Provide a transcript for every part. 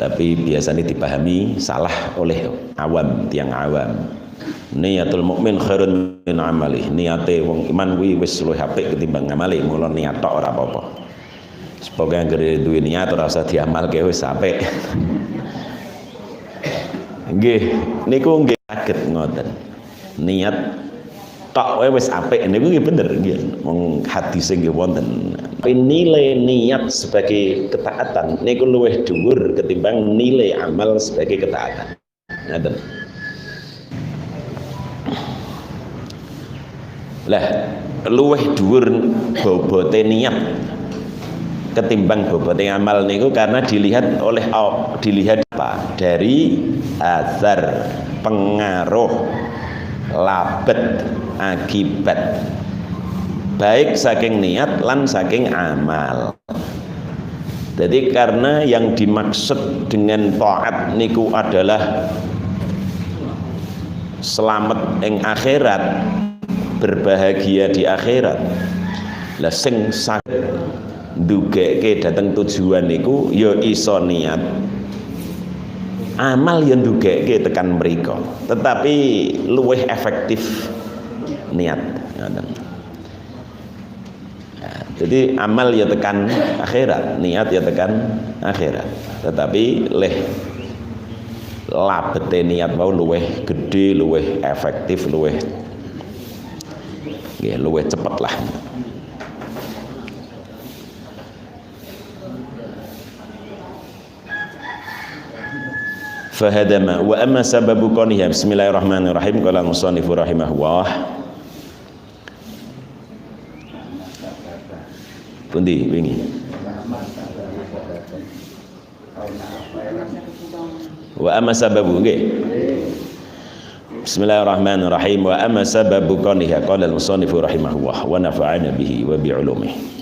tapi biasanya dipahami salah oleh awam, tiang awam. Niatul mukmin khairun min amali. Niate wong iman kuwi wis luwih apik ketimbang amali, mula niat tok ora apa-apa. Sepoke anggere duwe niat ora usah diamalke wis apik. Nggih, niku nggih saged ngoten. Niat tok wae wis apik niku nggih bener nggih. Wong hadis nggih wonten. Nilai niat sebagai ketaatan niku luwih dhuwur ketimbang nilai amal sebagai ketaatan. Ngoten. Lah luwih dhuwur bobote niat ketimbang bobote amal niku karena dilihat apa dari azar, pengaruh, labet, akibat baik saking niat lan saking amal. Jadi karena yang dimaksud dengan taat niku adalah selamat ing akhirat, berbahagia di akhirat. Lah sing saged ndugeke dhateng tujuan niku ya iso niat, amal yang ndugeke tekan mriko, tetapi luwih efektif niat. Jadi amal ya tekan akhirat, niat ya tekan akhirat, tetapi leh labete niat mau luwih gede, luwih efektif, luwih cepet lah. Fahadama wa amma sababu qaniha. Bismillahirrahmanirrahim. Qala musannifu rahimahullah. Pundi wingi. Wa amma sababu nggih. Bismillahirrahmanirrahim. Wa amma sababu qaniha qala al-musannifu rahimahullah wa nafa'ana bihi wa bi ulumihi.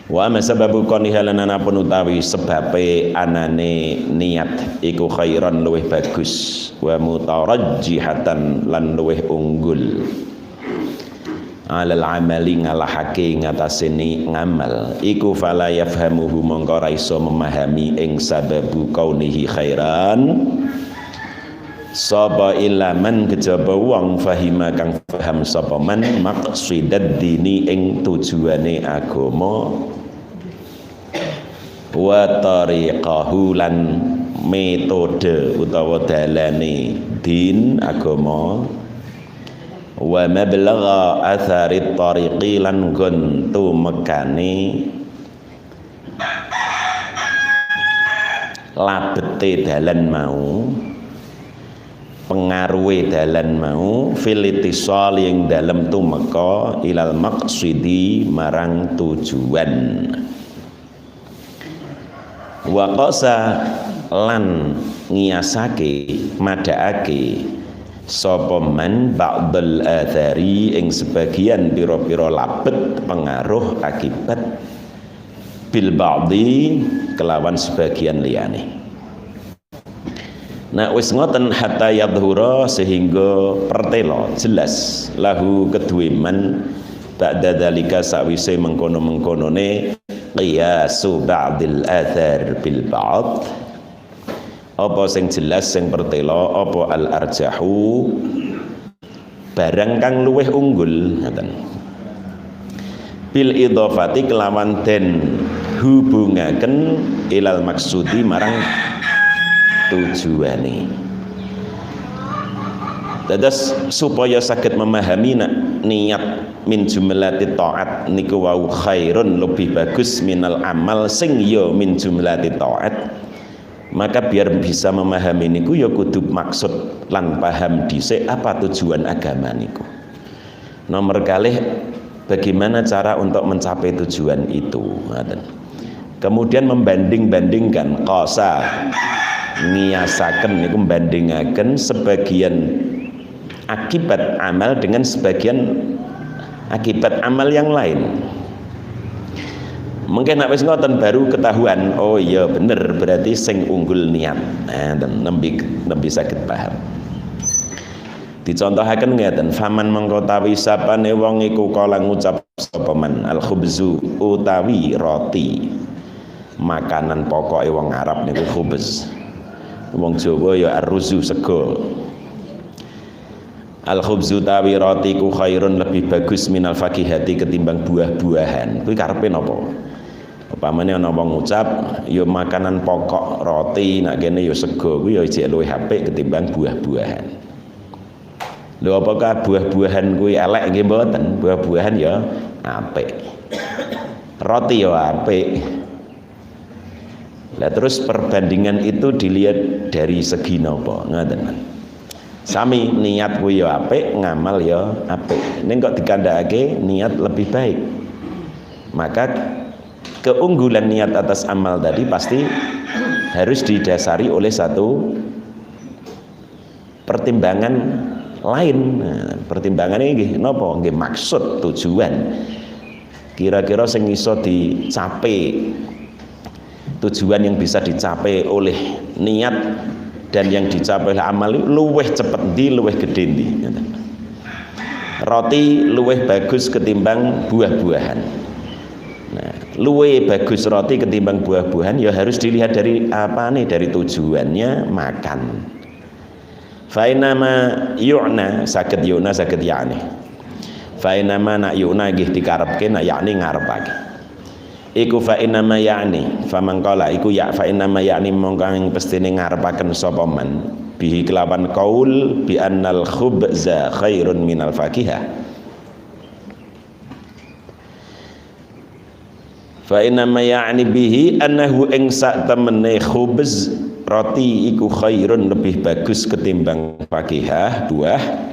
Wa amma sababu qaniha lan anapun utawi sebabe anane niat iku khairan luwih bagus wa mutarajjihatan lan luwih unggul alal amali ngalahake ngatasé ngamal iku fala yafhamuhu mongko ora iso memahami ing sababu kaunihi khairan sapa ilaman kejaba wong fahima kang paham sapa man maqsidad dini ing tujuane agama wa tariqahu lan metode utawa dalane din agama wa mablagha athari tariqi lan gontu mekane labete dalan mau, pengaruhe dalan mau filitisal yang dalam tumeka ilal maqsidi marang tujuan wa qasa lan ngiyasake madhaake sapa man ba'dal athari ing sebagian pira-pira labet pengaruh akibat bil ba'di kelawan sebagian liyane. Nah wis ngoten hatta yadhura sehingga pertelo jelas lahu kedue man ba'da dzalika sawise mengkono-mengkonone qiyasu ba'dil athar bil ba'd apa sing jelas sing pertelo apa al arjahu barang kang luweh unggul ngoten bil idhofati kelawan den hubungaken ilal maksudi marang tujuane. Dados supaya saged memahami niat min jumlati taat niku wau khairun lebih bagus minal amal sing ya min jumlati taat, maka biar bisa memahami niku ya kudu maksud lan paham dhisik apa tujuan agama niku. Nomor kalih bagaimana cara untuk mencapai tujuan itu. Kemudian membanding-bandingkan qasa niasaken niku membandingaken sebagian akibat amal dengan sebagian akibat amal yang lain. Mungkin nek wis ngoten baru ketahuan, oh iya bener berarti sing unggul niat. Dan nembe saged paham. Dicontohaken ngeten, faman mengko tawi sapane wong iku kala ngucap sapa man al khubzu utawi roti makanan pokoke wong Arab niku khubz. Wong Jawa ya arruzu sego. Al khubzu tawi roti ku khairun lebih bagus minal fakihati ketimbang buah-buahan. Kuwi karepe napa? Upamane ana wong ngucap ya makanan pokok roti, nak kene ya sego kuwi ya jek luwih apik ketimbang buah-buahan. Lho apakah buah-buahan kuwi elek nggih mboten? Buah-buahan ya apik. Roti ya apik. Lah terus perbandingan itu dilihat dari segi napa? Ngoten. Sami niat kuwi ya apik, ngamal ya apik. Ning kok dikandhakake niat lebih baik. Maka keunggulan niat atas amal tadi pasti harus didasari oleh satu pertimbangan lain. Nah, pertimbangannya nggih napa? Nggih maksud, tujuan. Kira-kira sing iso dicapai, tujuan yang bisa dicapai oleh niat dan yang dicapai oleh amal luweh cepet ndi, luweh gedhe ndi. Roti luweh bagus ketimbang buah-buahan. Nah, luweh bagus roti ketimbang buah-buahan ya harus dilihat dari apa nih, dari tujuannya makan. Fa inama yu'na saged yu'na saged yani. Fa inama nak yu'na nggih dikarepke, nak yakni ngarepake. Iku fa inama yakni fa mangkala iku ya fa inama yakni mongko ing pestine ngarepaken sapa man bihi kelawan qaul bi annal khubza khairun minal fakihah. Fa inama ya'ni bihi annahu ing sak temene khubz roti iku khairun lebih bagus ketimbang fakihah buah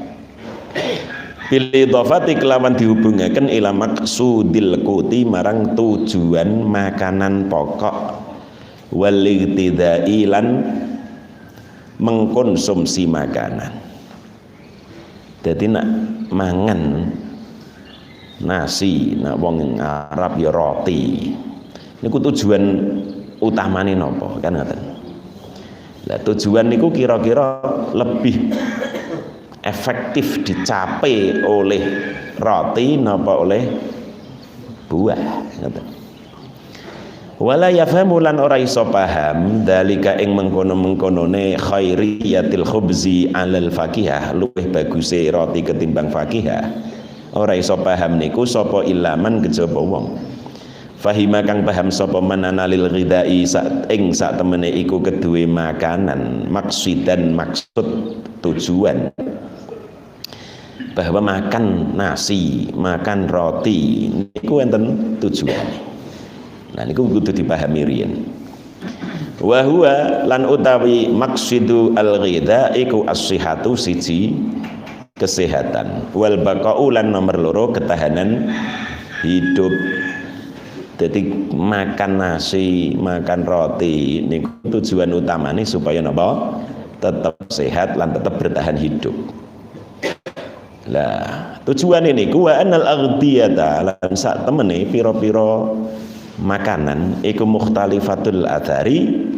bil idhafati kelawan dihubungaken ila maqsudil quti marang tujuan makanan pokok wal iktidai lan mengkonsumsi makanan. Dadi nak mangan nasi, nak wong Arab ya roti. Niku tujuan utamane napa? Kan ngoten. Lah tujuan niku kira-kira lebih efektif dicapai oleh roti napa oleh buah, ngoten. Wala yafhamu lan ora iso paham dalika ing mengkono-mengkonone khairiyatil khubzi 'alal fakihah, luwih baguse roti ketimbang fakihah. Ora iso paham niku sapa ilaman kejaba wong. Fahima kang paham sapa man analil ghidai ing sak temene iku keduwe makanan, maksidan maksud tujuan. Bahwa makan nasi, makan roti niku enten tujuane. Nah niku kudu dipahami riyen. Wa huwa lan utawi maksidu al-ghidha iku as-sihhatu siji kesehatan, wal baqa'u lan nomor loro ketahanan hidup. Jadi makan nasi, makan roti niku tujuan utamane supaya napa? Tetap sehat lan tetap bertahan hidup. Lah, tujuan ini wa anal aghdiyata lan sak temene pira-pira makanan iku mukhtalifatul athari,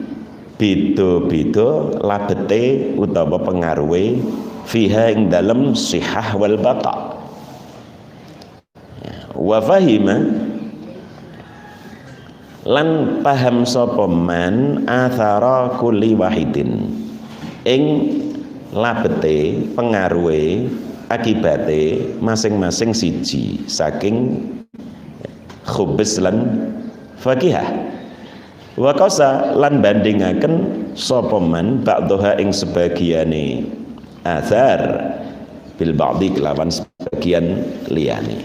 beda-beda labete utawa pengaruhe fiha ing dalem sihah wal baqa. Wa fahima lan paham sapa man athara kulli wahidin ing labete pengaruhe akibate masing-masing siji saking khubz lan fakihah. Wa qasa lan bandingaken sapa man ba'daha ing sebagiane athar bil ba'di kelawan sebagian liyane.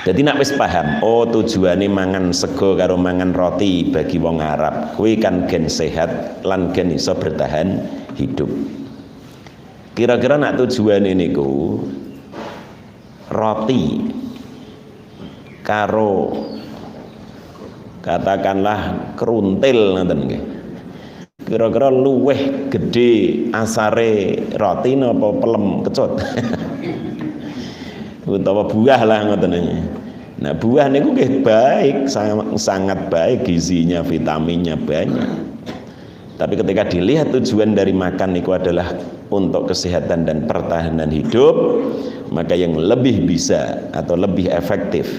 Jadi nak wis paham, oh tujuane mangan sego karo mangan roti bagi wong Arab kuwi kan gen sehat lan gen iso bertahan hidup. Kira-kira nak tujuane niku roti karo katakanlah keruntil ngoten nggih. Kira-kira luweh gede asare roti napa pelem kecut. Utawa buah lah ngoten. Nah, buah niku nggih baik, sangat baik, gizinya, vitaminnya banyak. Tapi ketika dilihat tujuan dari makan niku adalah untuk kesehatan dan pertahanan hidup, maka yang lebih bisa atau lebih efektif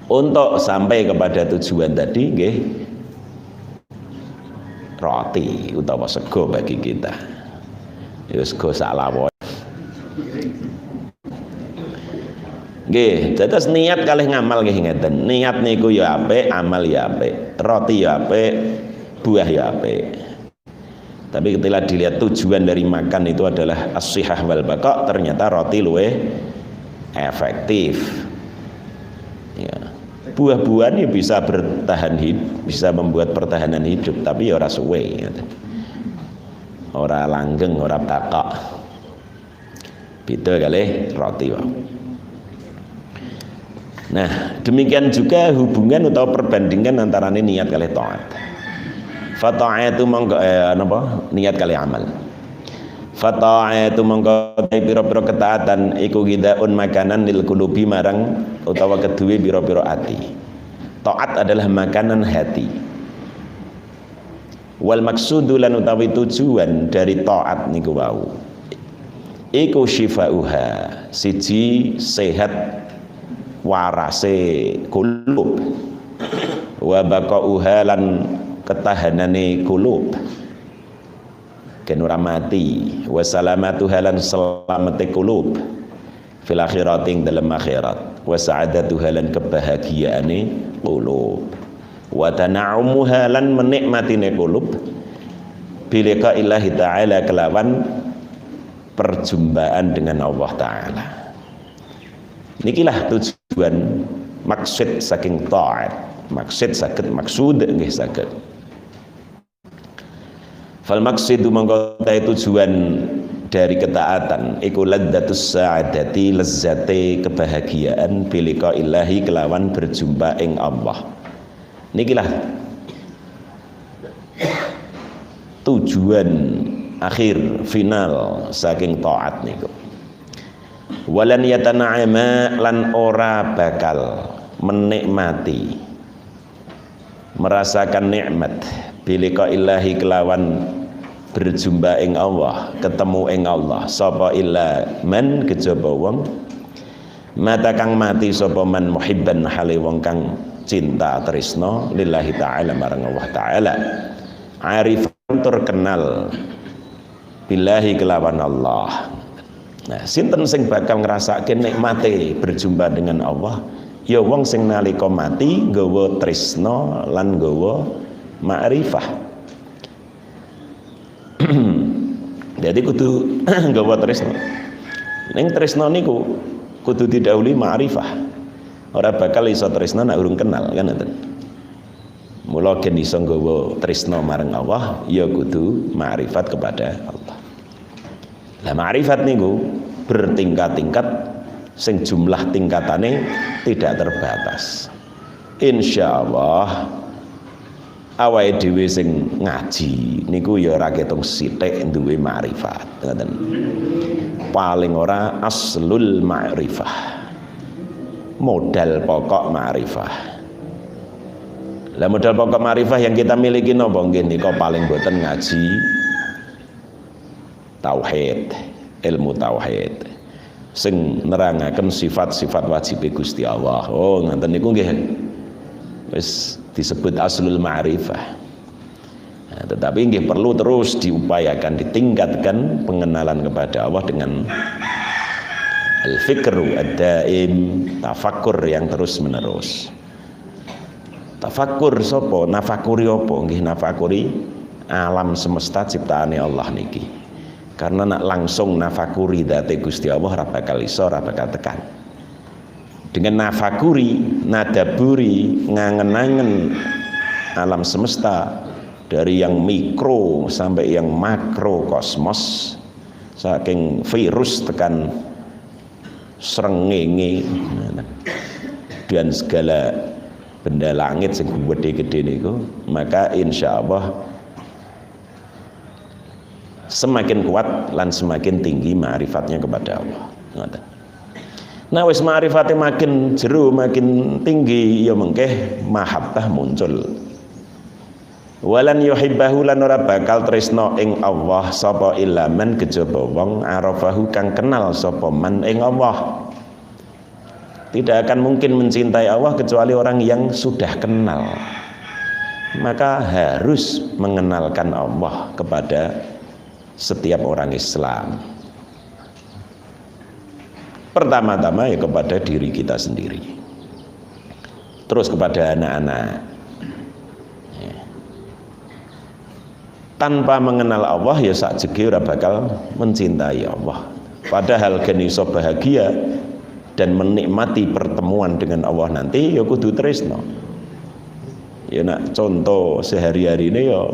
Untuk sampai kepada tujuan tadi nggih roti utawa sego bagi kita. Ya sego sak lawon. Nggih, dados niat kalih ngamal nggih ngeten. Niat niku ya apik, amal ya apik. Roti ya apik, buah ya apik. Tapi ketika dilihat tujuan dari makan itu adalah as-shihah wal baqa, ternyata roti luwih efektif. Ya. Buah-buahan ya bisa bertahan hidup, bisa membuat pertahanan hidup, tapi ya ora suwe. Ora langgeng, ora takok. Beda kali roti wae. Nah, demikian juga hubungan atau perbandingan antara niat kali taat. Fata'atu mongko niat kali amal. Fata'atu mongko pira-pira ketaatan iku gidaun makanan lil qulubi marang utawa keduwe pira-pira ati. Taat adalah makanan hati. Wal maksudu lan utawi tujuan dari taat niku wau. Iku syifauha, siji sehat warase kulub. Wa baqauha lan ketahanane kulub. Ken ora mati, wa salamatu halan selamate kulub fil akhirati ing dalam akhirat, wa sa'adatu halan kebahagiaane kulub, wa tana'umu halan menikmatine kulub bilika illahi ta'ala kelawan perjumpaan dengan Allah Ta'ala. Nikilah tujuan maksud saking ta'at, maksud saged maksud nggih saged. Fal maqsidu mangko tujuan dari ketaatan iku ladzatus sa'adati, lezate kebahagiaan bilika ilahi kelawan berjumpa ing Allah. Nikilah tujuan akhir final saking taat niku. Walan yatana'ama lan ora bakal menikmati merasakan nikmat bilika ilahi kelawan berjumpa ing Allah, ketemu ing Allah, sapa illa man kejaba wong mata kang mati sapa man muhibban hale wong kang cinta tresna lillahi ta'ala marang Allah Ta'ala, arifan terkenal billahi kelawan Allah. Nah, sinten sing bakal ngrasake nikmate berjumpa dengan Allah? Ya wong sing nalika mati nggawa tresna lan nggawa ma'rifah. Jadi kudu nggawa tresna. Ning tresna niku kudu didhawuhi ma'rifah. Ora bakal iso tresna nek urung kenal kan ngoten. Mula gen iso nggawa tresna marang Allah ya kudu ma'rifat kepada Allah. Lah ma'rifat niku bertingkat-tingkat sing jumlah tingkatane tidak terbatas. Insyaallah awake dhewe sing ngaji niku ya ora ketung sithik duwe ma'rifat, ngoten. Paling ora aslul ma'rifah. Modal pokok ma'rifah. Lah modal pokok ma'rifah yang kita miliki napa nggih nika paling boten ngaji tauhid, ilmu tauhid sing nerangaken sifat-sifat wajib Gusti Allah. Oh, ngoten niku nggih wis disebut aslul ma'rifah. Nah, tetapi nggih perlu terus diupayakan, ditingkatkan pengenalan kepada Allah dengan al-fikru ad-daim, tafakkur yang terus menerus. Tafakkur sapa? Nafakuri apa? Nggih nafakuri alam semesta ciptaane Allah niki. Karena nak langsung nafakuri dzate Gusti Allah ora bakal iso, ora bakal tekan. Dengan nafakuri, nadaburi, ngangen-angen alam semesta dari yang mikro sampai yang makro kosmos, saking virus tekan srengenge dan segala benda langit sing gede-gede niku, maka insya Allah semakin kuat lan semakin tinggi ma'rifatnya kepada Allah. Nah wis ma'rifatnya makin jero makin tinggi ya mengkeh mahabbah muncul. Walan yuhibbahu lan ora bakal tresna ing Allah sapa illa man kejaba wong arafahu kang kenal sapa man ing Allah. Tidak akan mungkin mencintai Allah kecuali orang yang sudah kenal. Maka harus mengenalkan Allah kepada setiap orang Islam. Pertama-tama ya kepada diri kita sendiri, terus kepada anak-anak. Tanpa mengenal Allah ya sakjege ora bakal mencintai Allah. Padahal gen iso bahagia dan menikmati pertemuan dengan Allah nanti ya kudu tresno. Ya nak contoh sehari-hari ini ya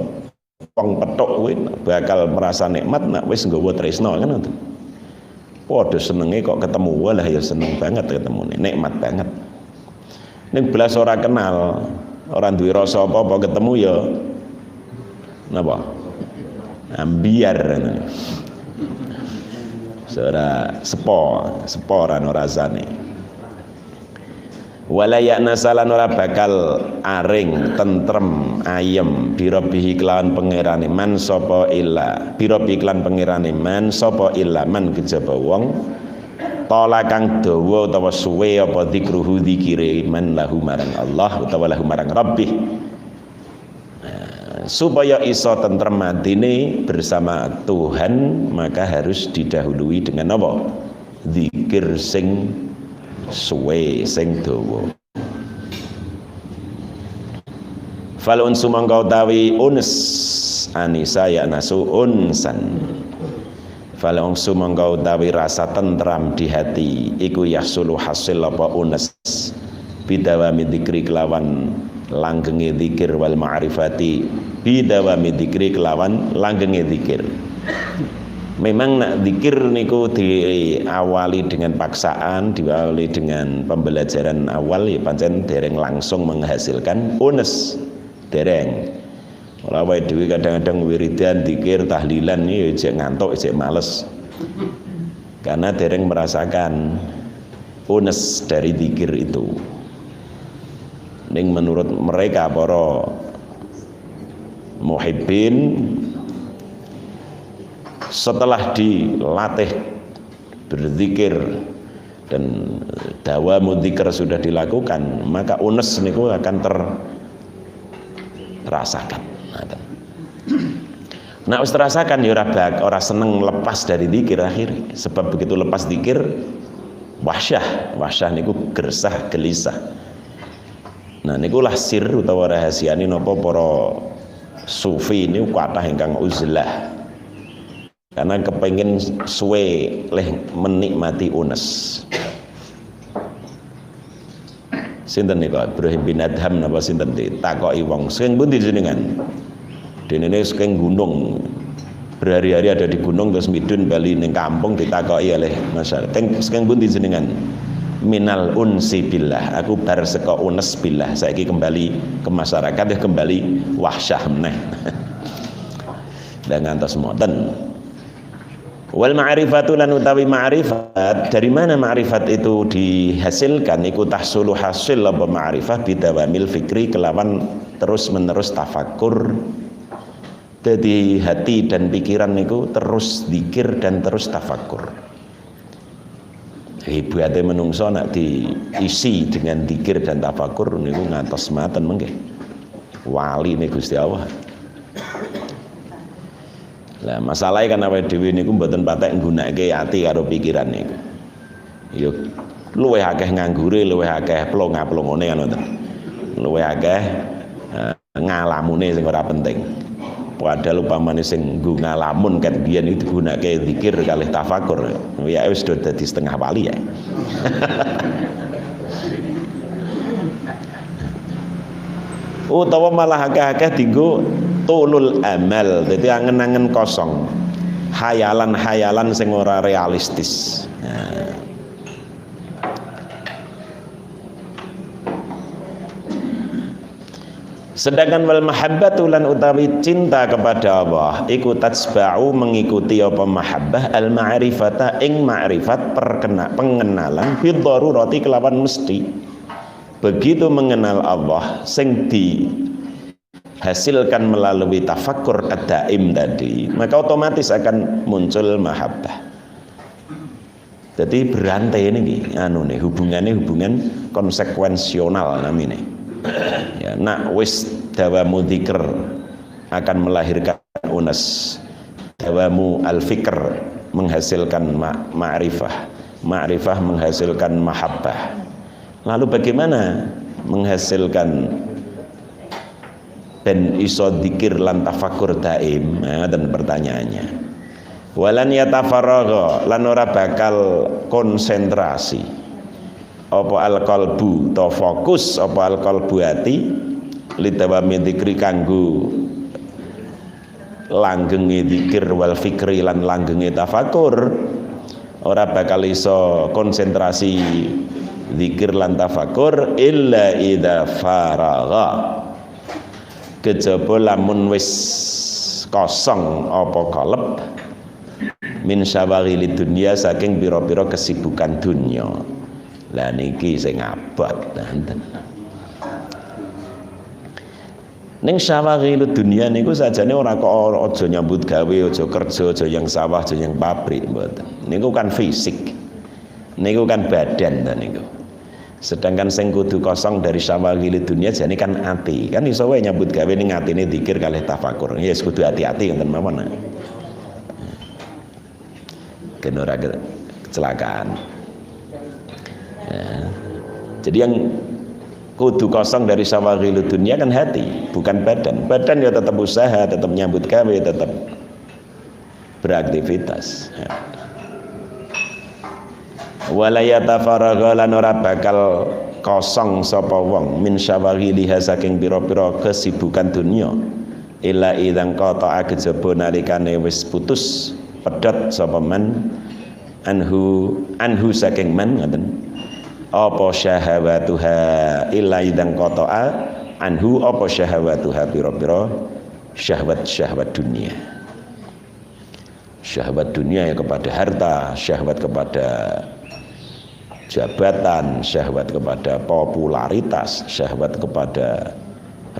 wong petok kuwi bakal merasa nikmat nak wis nggawa tresno kan ngoten. Padha senenge kok ketemu walah ya seneng banget ketemune, nikmat banget. Ning belas ora kenal, ora duwe rasa apa-apa ketemu ya napa? Ambiar. Ora sepo ora rasane. Wala ya'nasalan ora bakal aring tentrem ayem birabihi kelawan pangerane man sapa illa birabi klan pangerane man sapa illa man kejaba wong tala kang dawa utawa suwe apa zikruhu zikire man lahu marang Allah utawa lahu marang Rabbih. Supaya iso tentrem atine bersama Tuhan maka harus didahului dengan apa? Zikir sing suwe sing dawa. Fal unsu mangka utawi uns anisa ya nasu unsan. Fal unsu mangka utawi rasa tentram di hati iku yahsulu hasil apa unes bidawami dzikri kelawan langgenge dzikir wal ma'rifati bidawami dzikri kelawan langgenge dzikir. Memang nak dzikir niku diawali dengan paksaan, diawali dengan pembelajaran awal ya pancen dereng langsung menghasilkan unes, dereng. Ora wae dhewe kadang-kadang wiridan, dzikir, tahlilan ya jek ngantuk, jek males. Karena dereng merasakan unes dari dzikir itu. Ning menurut mereka para muhibbin setelah dilatih berzikir dan dawamu dzikir sudah dilakukan maka unes niku akan terasakan. Nah wis terasakan ya ora seneng lepas dari dzikir akhirnya. Sebab begitu lepas dzikir wahsyah niku gersah gelisah. Nah nikulah sir utawa rahasiane napa para sufi ini kathah ingkang uzlah. Karena kepengin suwe leh menikmati unes. Sinten nika Ibrahim bin Adham napa sinten ditakoki wong sing pundi jenengan? Dene saking gunung. Berhari-hari ada di gunung terus midun bali ning kampung ditakoki oleh masyarakat. Saking pundi jenengan? Minal unsi billah. Aku bar saka unes billah. Saiki kembali ke masyarakat ya kembali wahsyah meneh. Dan ngantos moten. Wal ma'rifatu lan utawi ma'rifat, dari mana ma'rifat itu dihasilkan? Iku tahsulu hasil apa ma'rifah bidawamil fikri kelawan terus menerus tafakur. Jadi hati dan pikiran niku terus zikir dan terus tafakur. Ibate menungso nak diisi dengan zikir dan tafakur niku ngantos maten mengke. Wali niku Gusti Allah. Lah masalahnya kan awake dhewe niku mboten patek nggunakake ati karo pikiran niku. Ya luwih akeh nganggure, luwih akeh plong-plongone kan ngoten. Luwih akeh ngalamune sing ora penting. Padahal upamane sing nggo ngalamun ket biyen iki digunakake zikir kalih tafakur. Ya wis do dadi setengah wali ya. Utawa malah akeh-akeh dienggo tulul amal, jadi angen-angen kosong, hayalan-hayalan sing ora realistis. Nah. Sedangkan wal mahabbatu lan utawi cinta kepada Allah iku tatsba'u mengikuti apa mahabbah al ma'rifata ing ma'rifat pengenalan bi darurati kelawan mesti. Begitu mengenal Allah sing dihasilkan melalui tafakkur ad-daim tadi, maka otomatis akan muncul mahabbah. Jadi berantai ini hubungan konsekuensional namine. Ya, nak wis dawamu dzikir akan melahirkan unas. Dawamu al-fikr menghasilkan ma'rifah. Ma'rifah menghasilkan mahabbah. Lalu bagaimana menghasilkan ben iso dzikir lan tafakur daim? Dan pertanyaannya. Walan yatafaragha lan ora bakal konsentrasi apa alqalbu to fokus apa alqalbu ati lidawami dzikri kanggo langgenge dzikir wal fikri lan langgenge tafakur ora bakal iso konsentrasi dzikir lan tafakur illa idza faragha kejaba lamun wis kosong apa qalb min syawaghili dunya saking pira-pira kesibukan dunya. Lah niki sing abot nanten. Ning syawaghilu dunya niku sajane ora kok aja nyambut gawe, aja kerja, aja yang sawah, aja yang pabrik mboten. Niku kan fisik. Niku kan badan ta niku. Sedangkan sing kudu kosong dari syawaghilu dunya jane kan ati. Kan iso wae nyambut gawe ning atine dzikir kalih tafakur. Ya yes, kudu hati-hati ngoten mawon. Kenora kecelakaan. Ya. Jadi yang kudu kosong dari syawaghilu dunia kan hati, bukan badan. Badan ya tetap usaha, tetap nyambut gawe, tetap beraktivitas. Ya. Wala yatafaragha lan ora bakal kosong sapa wong min syawaghiliha saking pira-pira kesibukan dunia. Illa idzan qata'a kejaba nalikane wis putus pedot sapa man anhu saking man ngoten apa syahawatuha illa idzan qata'a anhu apa syahawatuha pira-pira syahwat dunia ya kepada harta, syahwat kepada jabatan, syahwat kepada popularitas, syahwat kepada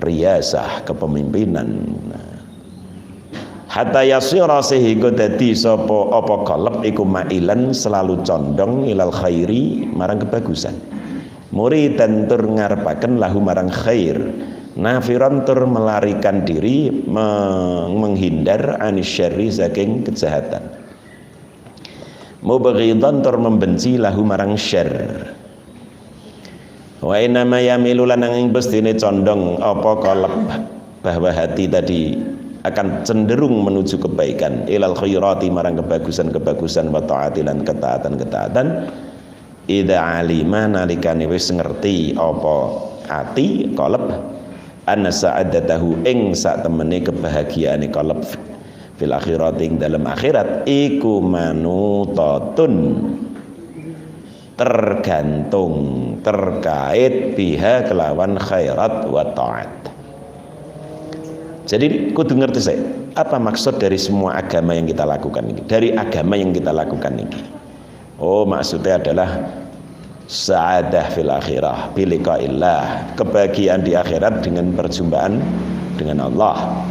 riyasah kepemimpinan. Hatta yasira sehingga dadi sapa apa qalb iku mailan selalu condong ilal khairi marang kebagusan. Muridan tur ngarepaken lahu marang khair. Nafiran tur melarikan diri menghindar anisyarri saking kejahatan. Mubghidan tur membenci lahu marang syarr. Wa inna ma yamilu lan ing bestine condong apa qalb bahwa hati tadi akan cenderung menuju kebaikan ilal khairati marang kebagusan-kebagusan wa taati lan ketaatan-ketaatan idza alima nalikane wis ngerti apa ati qalb anna sa'adatahu ing sak temene kebahagiaane qalb fil akhirati ing dalam akhirat iku manutatun tergantung terkait biha kelawan khairat wa taat. Jadi kudu ngerti saya, apa maksud dari semua agama yang kita lakukan ini? Dari agama yang kita lakukan ini. Oh, maksudnya adalah sa'adah fil akhirah biliqa'illah, kebahagiaan di akhirat dengan perjumpaan dengan Allah.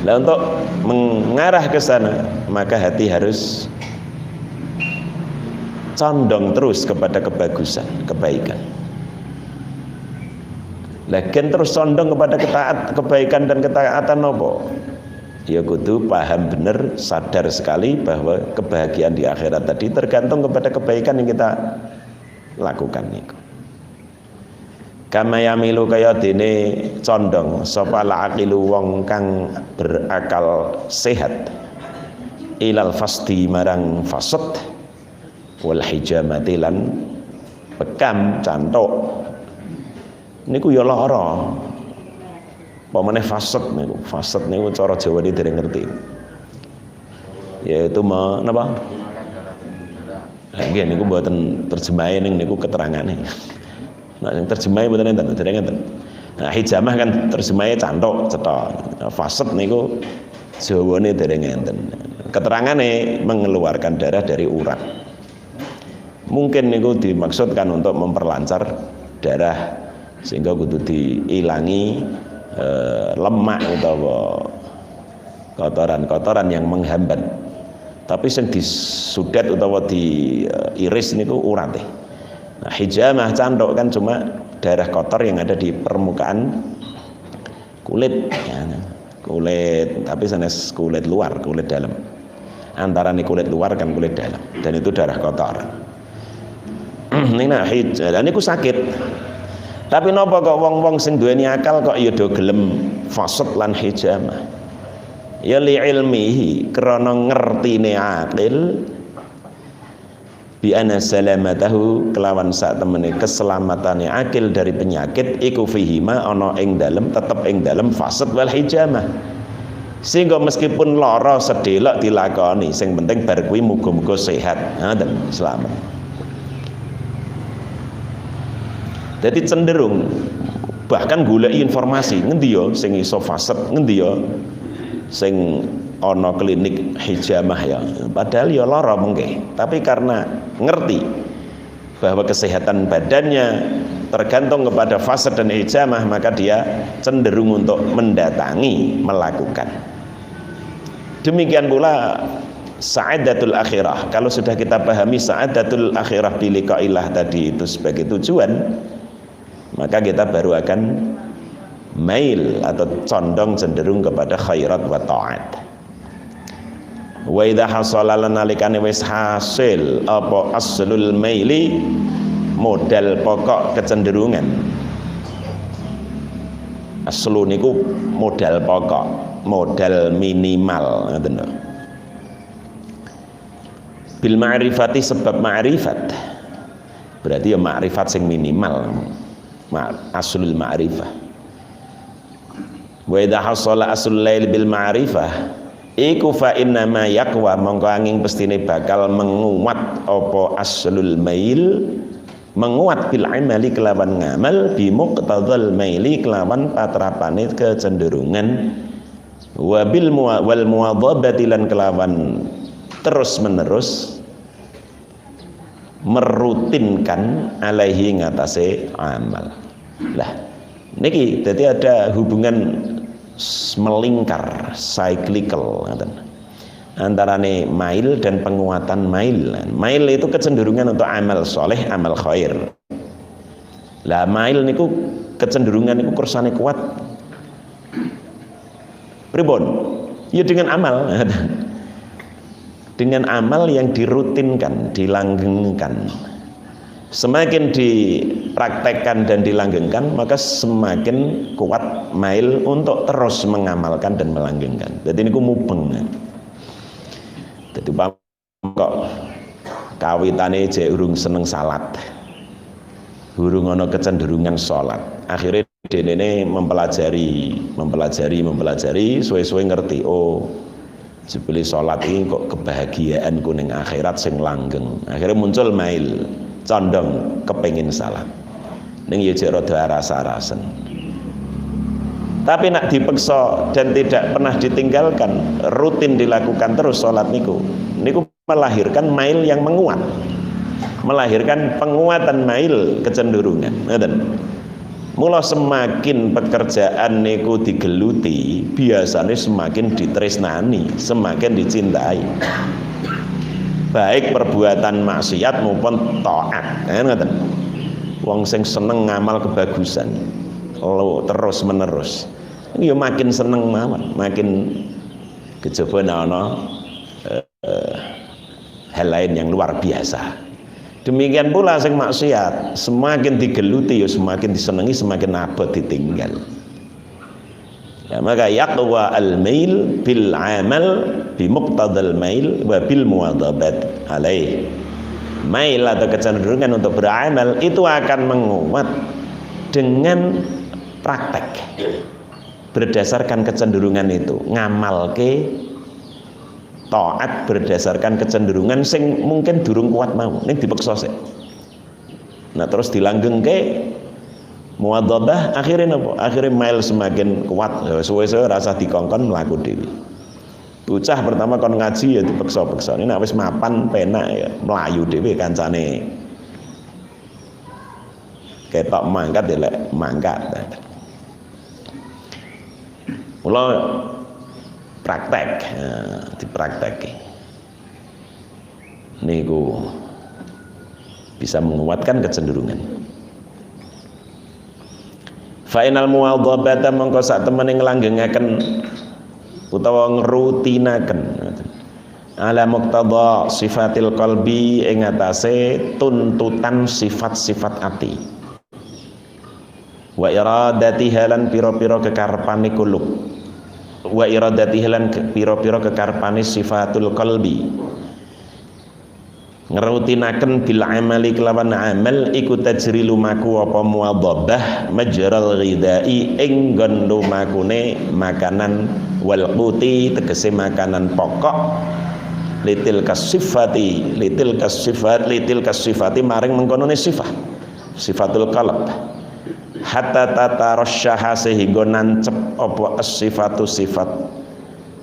Nah, untuk mengarah ke sana, maka hati harus condong terus kepada kebagusan, kebaikan. Lagian terus condong kepada kebaikan dan ketaatan apa? Ya kudu paham benar, sadar sekali bahwa kebahagiaan di akhirat tadi tergantung kepada kebaikan yang kita lakukan niku. Kama yamilu kaya dene condong sapa laqilu wong kang berakal sehat ilal fasdi marang fasad wal hijamati lan bekam cantuk niku ya lara. Pamane fasad niku cara Jawa iki dereng ngerti. Yaitu napa? Nggih niku mboten terjemahe ning niku keterangane. Nah yang terjemahe mboten enten, dereng enten. Nah hijamah kan terjemahe cantuk, cetha. Fasad niku Jawane dereng enten. Keterangane mengeluarkan darah dari urat. Mungkin niku dimaksudkan untuk memperlancar darah sehingga kudu diilangi lemak utawa kotoran-kotoran yang menghambat Tapi sing disudet utawa diiris niku urate. Nah, hijamah canduk kan cuma daerah kotor yang ada di permukaan kulit ya. Kulit, tapi sanes kulit luar, kulit dalam. Antara nih kulit luar kan kulit dalam, dan itu darah kotor. Ini nah hijamah, niku sakit. Tapi napa kok wong-wong sing duweni akal kok ya do gelem fasad lan hijamah? Ya li ilmihi krana ngertine akil bi ana salamatahu kelawan sak temene keselamatane akil dari penyakit iku fihima ana ing dalem tetep ing dalem fasad wal hijamah. Sehingga meskipun lara sedelok dilakoni, sing penting bar kuwi muga-muga sehat, ngoten, selamat. Jadi cenderung bahkan goleki informasi ngendi ya sing iso fasad, ngendi ya sing ana klinik hijamah ya, padahal ya lara mengke, tapi karena ngerti bahwa kesehatan badannya tergantung kepada fasad dan hijamah, maka dia cenderung untuk mendatangi, melakukan. Demikian pula sa'adatul akhirah. Kalau sudah kita pahami sa'adatul akhirah biliqa'illah tadi itu sebagai tujuan, maka kita baru akan mail atau condong cenderung kepada khairat wa ta'at. Wa idza hasala nalikane wis hasil apa aslul maili, modal pokok kecenderungan. Aslu niku modal pokok, modal minimal ngoten lho. Bil ma'rifati sebab ma'rifat. Berarti ya ma'rifat sing minimal. Aslul ma'rifah. Wa idza hasala aslul lail bil ma'rifah iku fa inna ma yaqwa mongko angin pestine bakal menguat apa aslul mail, menguat bil amali kelawan ngamal bi muqtadhal maili kelawan patrapane kecenderungan wa bil wal muwadhabati lan kelawan terus menerus merutinkan alaihi ngatasé amal. Lah niki dadi ada hubungan melingkar, cyclical antarane mail dan penguatan mail. Mail itu kecenderungan untuk amal soleh, amal khair. Lah mail niku kecenderungan niku kersane kuat pripun? Ya dengan amal. Dengan amal yang dirutinkan, dilanggengkan. Semakin dipraktekkan dan dilanggengkan, maka semakin kuat mail untuk terus mengamalkan dan melanggengkan. Jadi ini mubeng. Jadi kok kawitane jek urung seneng salat, urung ana kecenderungan salat. Akhirnya dene mempelajari, suwe-suwe ngerti, oh jebule salat ini kok kebahagiaan kuning akhirat sing langgeng. Akhirnya muncul mail, condong kepengin salat. Ning ya jek rada rasa-rasen. Tapi nak dipeksa dan tidak pernah ditinggalkan, rutin dilakukan terus salat niku melahirkan mail yang menguat, melahirkan penguatan mail kecenderungan. Ngoten. Mula semakin pekerjaan niku digeluti, biasanya semakin ditresnani, semakin dicintai. Baik perbuatan maksiat maupun taat. Ngoten. Wong sing seneng ngamal kebagusan, terus menerus, ya makin seneng mawon, makin kejaba ana hal lain yang luar biasa. Demikian pula sing maksiat, semakin digeluti ya semakin disenengi, semakin abot ditinggal. Ya, maka yaqwa al-mail bil amal bi muqtadal mail wa bil muwadhabat alaih. Mail atau kecenderungan untuk beramal itu akan menguat dengan praktek berdasarkan kecenderungan itu, ngamalke taat berdasarkan kecenderungan sing mungkin durung kuat mau ning dipeksa sik. Nah terus dilanggengke muwadhabah, akhirnya apa? Akhirnya mail semakin kuat, suwe-suwe rasa dikongkon mlaku dhewe. Bocah pertama kon ngaji ya dipeksa-peksa. Ini nek wis mapan penak ya mlayu dhewe kancane. Ketok mangkat ya lek mangkat. Mula praktek, dipraktekke. niku bisa menguatkan kecenderungan. Fa'inal muwadhabata mongko sak temene nglanggengaken utawa ngrutinaken ala muqtada sifatil qalbi ing atase tuntutan sifat-sifat ati wa iradatiha lan pira-pira kekarepane kulub wa iradatiha lan pira-pira kekarepane sifatul qalbi ngerutinaken bil amali kelawan amal iku tajri lumaku apa muwadhabah majral ghidai ing nggon lumakune makanan wal quti tegese makanan pokok litil kasifati maring mengkonone sifat sifatul qalb hatta tatarasyaha sehingga nancep apa as-sifatu sifat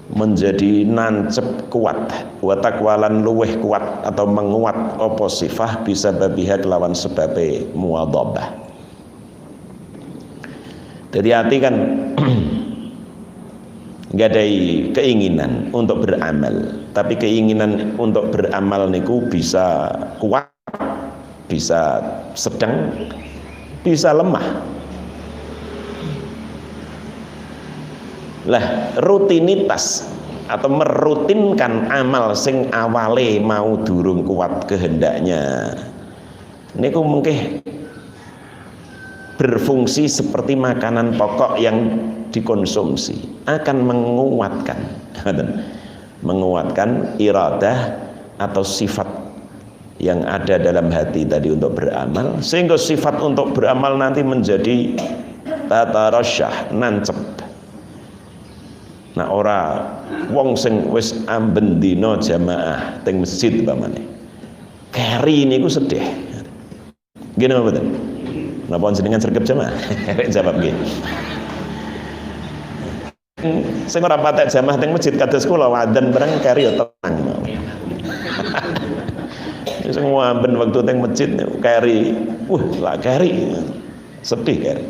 menjadi nancep kuat wa takwalan luweh kuat atau menguat apa sifah bisa babiha kelawan sebabe muwadhabah. Jadi hati kan nggak ada keinginan untuk beramal, tapi keinginan untuk beramal niku bisa kuat, bisa sedang, bisa lemah. Lah rutinitas atau merutinkan amal sing awale mau durung kuat kehendaknya niku mungkin berfungsi seperti makanan pokok yang dikonsumsi akan menguatkan iradah atau sifat yang ada dalam hati tadi untuk beramal sehingga sifat untuk beramal nanti menjadi tatarasyah nancep. Nah ora wong sing wis amben dina jamaah teng masjid pamane. Keri niku sedih. Nggih napa mboten? Napa jenengan sregep jamaah? Jawab nggih. Sing ora patek jamaah teng masjid kados kula wadan bareng keri ya tenang mawon. Sing amben wektu teng masjid keri, lah keri. Sedih keri.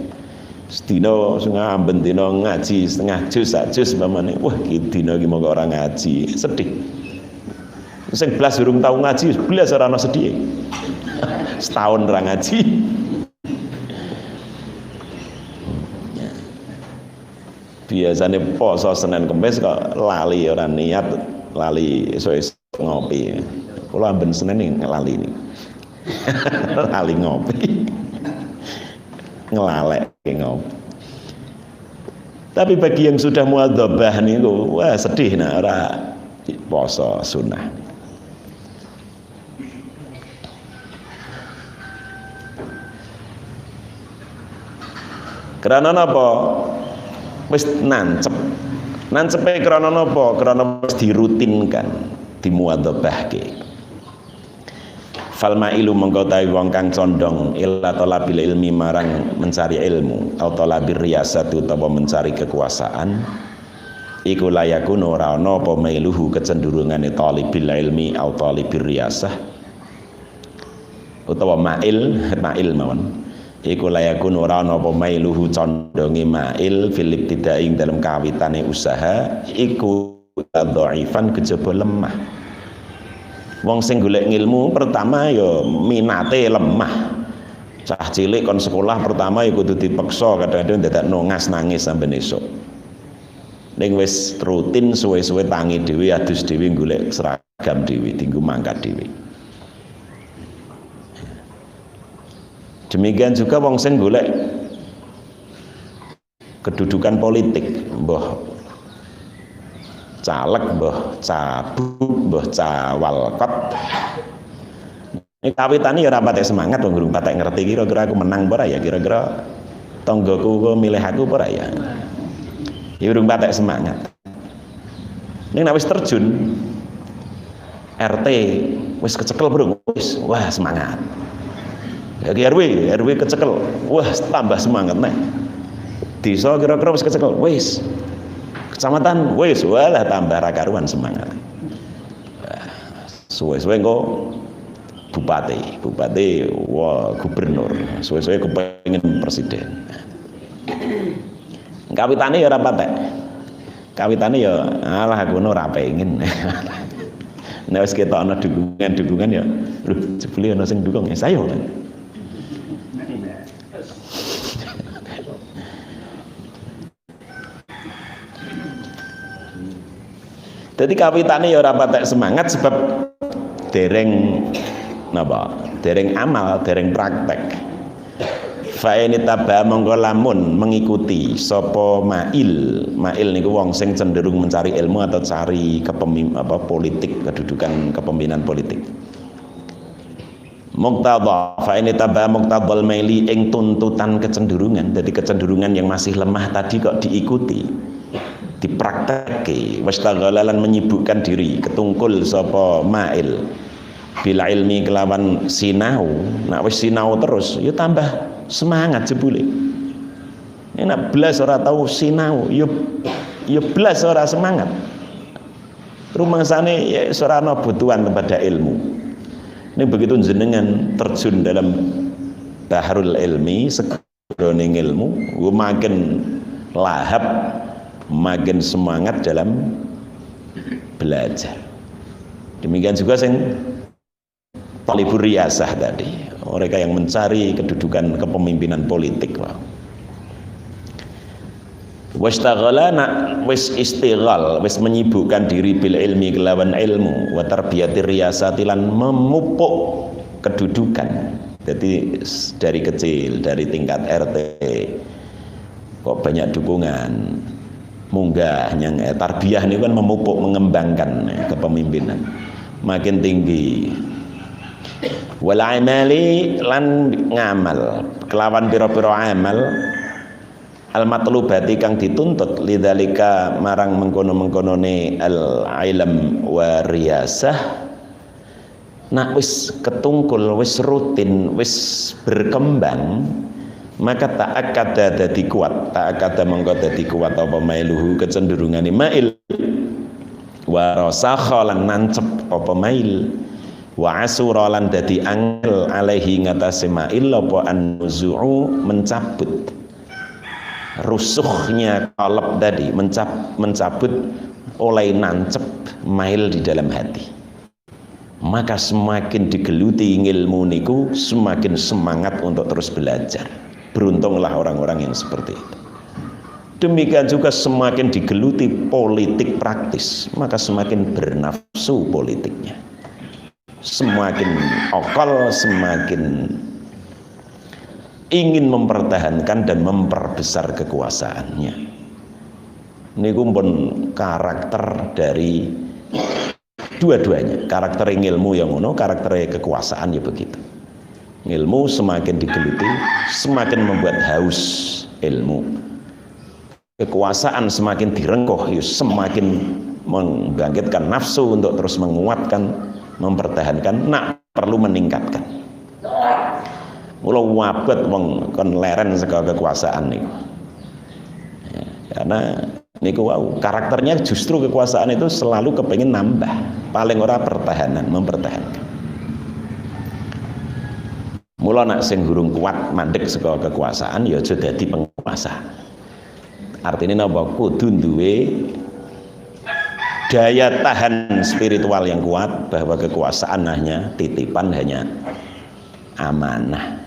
Sedina sing amben dina ngaji setengah juz sak juz pamane wah iki dina iki mongko ora ngaji sedih sing blas durung tau ngaji blas ora ana sedih setahun ora ngaji biasane poso Senin Kamis kok lali ora niat lali esuk ngopi kula amben Senin lali ini lali ngopi ngelalek ngopi. Tapi bagi yang sudah muadzabah niku wah sedih nah ora poso sunah. Karena napa? Wis nancep. Nancepe karena napa? Karena wis dirutinkan, dimuadzabahke. Falma ilu mengkotai wong kang condong illa talabil ilmi marang mencari ilmu atau talabir riyasatu utawa mencari kekuasaan iku layakun ora ana apa mailuhu kecenderungane talibil ilmi atau talibir riyasah utawa mail mawon iku layakun ora ana apa mailuhu condonge mail fil ibtidai dalam kawitane usaha iku dhaifan kejaba lemah. Wong sing golek ilmu pertama ya minate lemah. Cah cilik kon sekolah pertama ya kudu dipeksa kadang-kadang dadakno nangis sampe esuk. Ning wis rutin suwe-suwe tangi dhewe adus dhewe golek seragam dhewe dienggo mangkat dhewe. Demikian juga wong sing golek kedudukan politik, mbah caleg, mbah cabuk, mbah cawalkot. Ini kawitane ya ora patek semangat wong durung patek ngerti kira-kira aku menang apa ora ya, kira-kira tanggaku kok milih aku apa ora ya. Ya durung patek semangat. Ning nek wis terjun RT wis kecekel bro, wis wah semangat. Ya RW kecekel, wah tambah semangat nih. Desa kira-kira wis kecekel, wis kecamatan wis walah tambah ra karuan semangat. Suwe-suwe kok bupati wah gubernur, suwe-suwe kepengin presiden. Kawitane ya ora patek. Kawitane ya alah aku ora pengin. Nek wis ketok ana dukungan ya, lho jebule ana sing dukung ya saya. Jadi kawitane ya ora patek semangat sebab dereng napa? Dereng amal, dereng praktek. Fa ini taba mongko lamun mengikuti sapa mail niku wong sing cenderung mencari ilmu atau cari politik, kedudukan kepemimpinan politik. Muqtadha fa ini taba muqtadhal maili ing tuntutan kecenderungan. Jadi kecenderungan yang masih lemah tadi kok diikuti, dipraktekke, wastaghalan menyibukkan diri, ketungkul sapa mail bila ilmi kelawan sinau. Nak wis sinau terus ya tambah semangat jebule. Nek blas ora tau sinau ya blas ora semangat. Rumangsane ya ora ana butuhan kepada ilmu. Ini begitu jenengan terjun dalam bahrul ilmi, sekroning ilmu, makin lahap, makin semangat dalam belajar. Demikian juga sing talibur riyasah tadi, mereka yang mencari kedudukan kepemimpinan politik. Wastaghala wis istighal, wis menyibukkan diri bil ilmi kelawan ilmu, wa tarbiyatir riyasati lan memupuk kedudukan. Jadi dari kecil, dari tingkat RT kok banyak dukungan, munggah yang tarbiyah ini kan memupuk, mengembangkan kepemimpinan makin tinggi. Wal amali lan ngamal kelawan pira-pira amal al matlubati kang dituntut lidzalika marang mengkono-mengkonone al ilm wa riyasah. Nak wis ketungkul, wis rutin, wis berkembang, maka ta'akkada dadi kuat, ta'akkada mengko dadi kuat apa mailuhu kecenderungane mail, wa rasakha lan nancep apa mail, wa asura lan dadi angel alaihi ngatasé mail apa an-nuzu'u mencabut rusuhnya qalb tadi, mencabut oleh nancep mail di dalam hati. Maka semakin digeluti ilmu niku semakin semangat untuk terus belajar. Beruntunglah orang-orang yang seperti itu. Demikian juga semakin digeluti politik praktis, maka semakin bernafsu politiknya. Semakin okol, semakin ingin mempertahankan dan memperbesar kekuasaannya. Niku pun karakter dari dua-duanya. Karakter ilmu yang ngono, karakter kekuasaan ya begitu. Ilmu semakin digeluti, semakin membuat haus ilmu. Kekuasaan semakin direngkuh, ya semakin membangkitkan nafsu untuk terus menguatkan, mempertahankan, nak perlu meningkatkan. Mula wabet wong kon leren saka kekuasaan niku. Ya, karena niku wow, karakternya justru kekuasaan itu selalu kepengin nambah, paling ora pertahanan, mempertahankan. Mula nak sing durung kuat mandek saka kekuasaan ya aja dadi penguasa. Artinya napa? Kudu duwe daya tahan spiritual yang kuat bahwa kekuasaan hanya titipan, hanya amanah,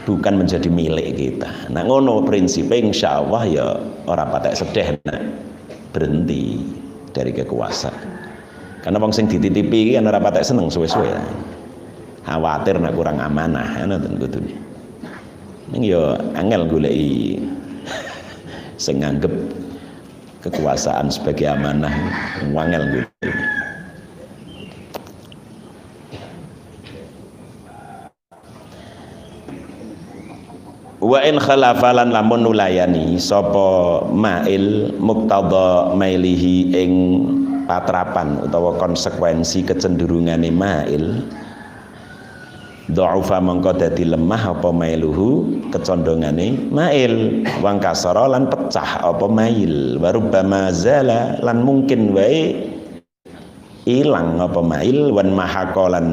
bukan menjadi milik kita. Nah ngono prinsipnya insya Allah ya orang patek sedih nak berhenti dari kekuasaan. Karena wong sing dititipi kan orang patek seneng suwe-suwe. Khawatir nak kurang amanah, ngoten kudune. Ning ya angel goleki sing nganggep kekuasaan sebagai amanah, wangel gitu. Wa in khalafalan lamun nulayani sapa mail muqtada mailihi ing patrapan utawa konsekuensi kecenderungane mail, dha'ufa mongko dadi lemah apa mailuhu kecondongane mail, wang kasara lan pecah apa mail, warubbama zala lan mungkin wae ilang apa mail, wan mahaqalan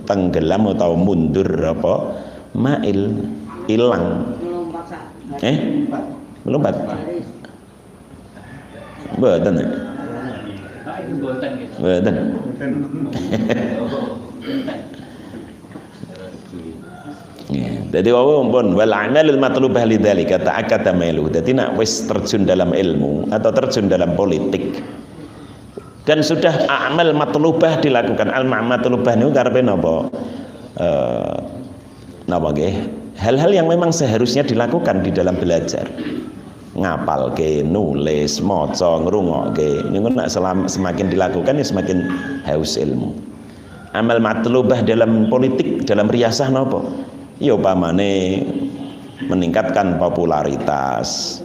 tenggelam atau mundur apa mail, hilang. Melompat. Mboten. Mboten. Jadi pun wal amalul matlubah lidzalika ta'akkada mailu. Dadi nak wis terjun dalam ilmu atau terjun dalam politik dan sudah amal matlubah dilakukan, al matlubah niku karepe napa? Napa nggih? Hal-hal yang memang seharusnya dilakukan di dalam belajar. Ngapalke, nulis, maca, ngrungokke. Niku nak semakin dilakukan ya semakin haus ilmu. Amal matlubah dalam politik, dalam riasah napa? Ya upamane meningkatkan popularitas,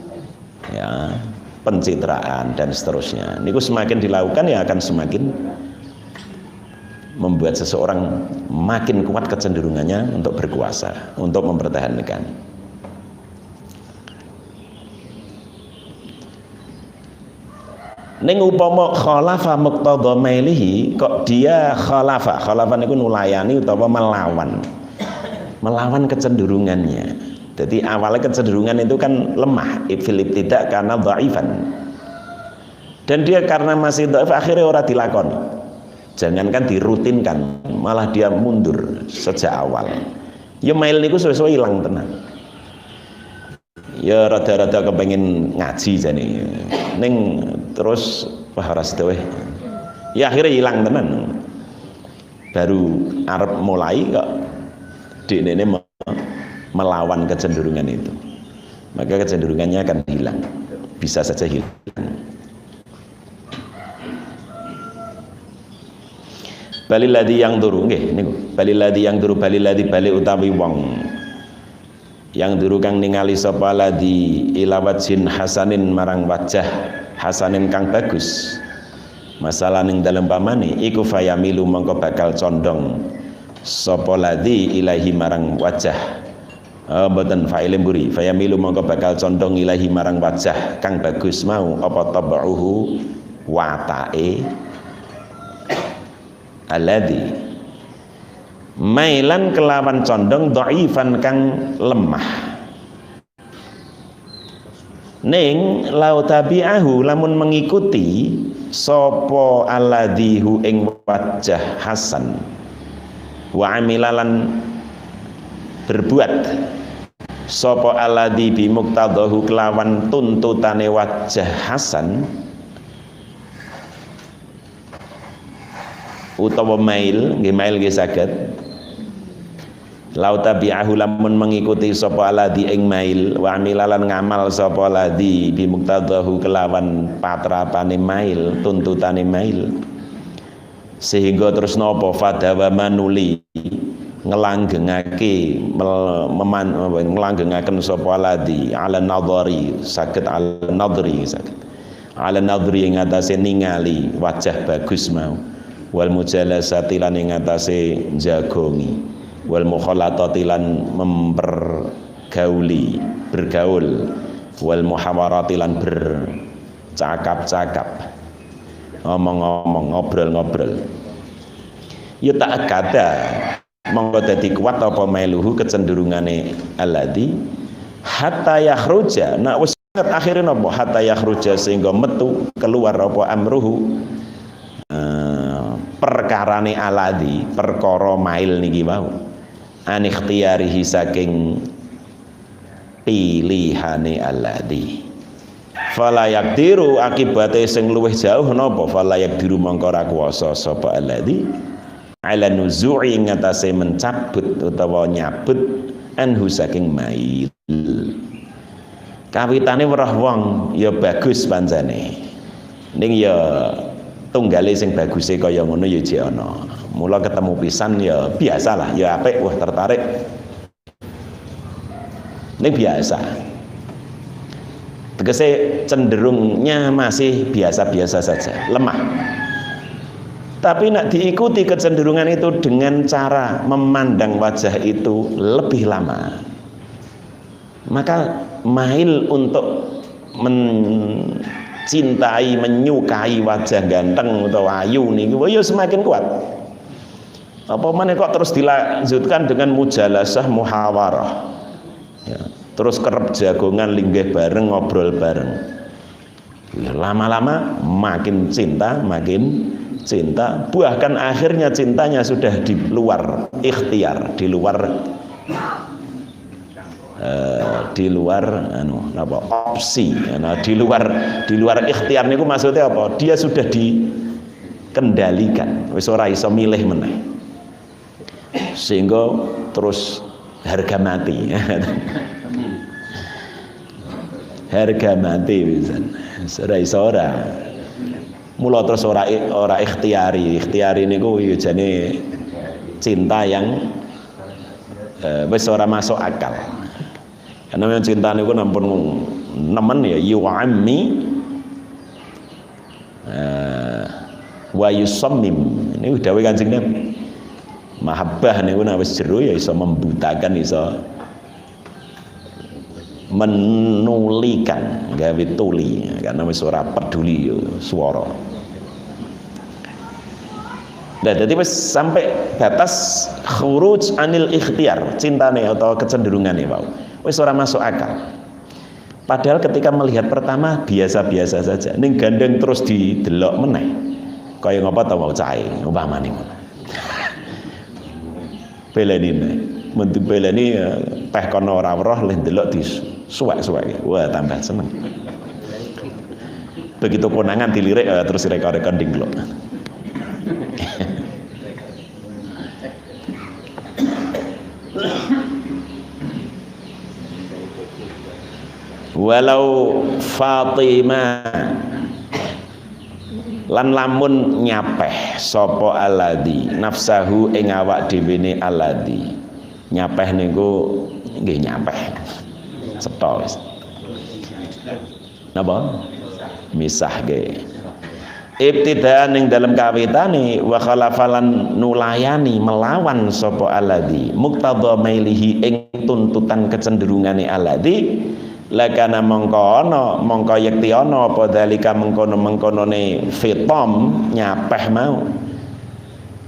ya, pencitraan dan seterusnya. Niku semakin dilakukan ya akan semakin membuat seseorang makin kuat kecenderungannya untuk berkuasa, untuk mempertahankan. Ning upama khalafa muqtadha mailihi, kok dia khalafa niku nulayani utawa melawan kecenderungannya. Jadi awalnya kecenderungan itu kan lemah, filip tidak karena dhaifan. Dan dia karena masih dhaif akhirnya ora dilakoni. Jangankan dirutinkan, malah dia mundur sejak awal. Ya mail niku suwe-suwe ilang tenan. Ya rada-rada kepengin ngaji jane. Ning terus wah ora sedowe. Ya akhirnya hilang tenan. Baru arep mulai kok ini melawan kecenderungan itu, maka kecenderungannya akan hilang, bisa saja hilang. Baliladi yang duru, baliladi yang duru, baliladi bali utawi wong yang duru kang ningali sapa ladi ilawajin hasanin marang wajah hasanin kang bagus, masalah ning dalem pamane iku fayamilu mongko bakal condong sapa ladzi ilahi marang wajah mboten fa'ile mburi fayamilu mongko bakal condong ilahi marang wajah kang bagus mau apa tabuhu watake alladzi mailan kelawan condong dhaifan kang lemah ning lau tabi'ahu lamun mengikuti sapa alladzi hu ing wajah hasan wa amilalan berbuat sapa alladzi bi muqtadahu kelawan tuntutane wajah hasan utawa mail nggih mail nggih saged lau tabi'ahu lamun mengikuti sapa alladzi ing mail wa amilalan ngamal sapa alladzi bi muqtadahu kelawan patrapane mail tuntutane mail sehingga terus napa fadawa manuli ngelanggengake ngelanggengaken sapa ladi ala nadhari saged ala nadhri saged ala nadhri ing atase ningali wajah bagus mau wal mujalasati lan ing atase jagongi wal mukhalatati lan mempergauli bergaul wal muhawarati lan bercakap-cakap ngomong-ngomong ngobrol-ngobrol ya tak kada monggo dadi kuat apa mailuhu kecenderungane alladzi hatta yakhruja nak wis akhirnya napa hatta yakhruja sehingga metu keluar apa amruhu perkarane alladzi perkara mail niki wau an ikhtiyarihi saking pilihane alladzi fala yakdiru akibate sing luwih jauh napa fala yakdiru mongko ora kuwasa sapa alladzi ala nuzu'i ngatasé mencabut utawa nyabut anhu saking mail kawitane weruh wong ya bagus pancene ning ya tunggale sing baguse kaya ngono ya jek ana mula ketemu pisan ya biasalah ya apik wah tertarik ning biasa tegese cenderungnya masih biasa-biasa saja, lemah. Tapi nak diikuti kecenderungan itu dengan cara memandang wajah itu lebih lama, maka mail untuk mencintai, menyukai wajah ganteng atau ayu nih, ya semakin kuat. Apa mana kok terus dilanjutkan dengan mujalasah muhawarah, ya. Terus kerep jagongan linggih bareng ngobrol bareng Lama-lama makin cinta, bahkan akhirnya cintanya sudah di luar ikhtiar, di luar opsi. Nah, di luar ikhtiar niku maksudnya apa? Dia sudah dikendalikan, wis ora iso milih meneh. Sehingga terus harga mati. Harga mati pisan. Ora iso ora. Mula terus ora ikhtiari. Ikhtiari niku ya jane cinta yang wis ora masuk akal. Karena memang cinta niku nampun nemen ya yu'ammi wa yusammim. Ini dawuh Kanjeng Nabi. Mahabbah niku nek wis jero ya iso membutakan, iso menulikan, gawe tuli karena wis ora peduli swara. Nah, jadi wis sampai batas khuruj anil ikhtiar, cintane atau kecenderungane wau. Wis ora masuk akal. Padahal ketika melihat pertama biasa-biasa saja, ning gandeng terus didelok meneh. Kaya ngapa ta wau cahe, umpamane ngono. Beleni mentu beleni teh kono ora weruh leh ndelok disuwek-suwek. Wah, tambah seneng. Begitu konangan dilirik terus reka-reka ndinglok. Walau Fatimah lan lamun nyapeh sapa aladi nafsahu ing awak dhewene aladi. Nyapeh niku nggih nyapeh cetha wis napa misah nggih ibtidaan ing dalam kawitane wa khalafalan nulayani melawan sapa aladi muqtadha mailihi ing tuntutan kecenderungane aladi lakana mongko yekti ana apa dalika mengkono-mengkonone fitam nyapeh mau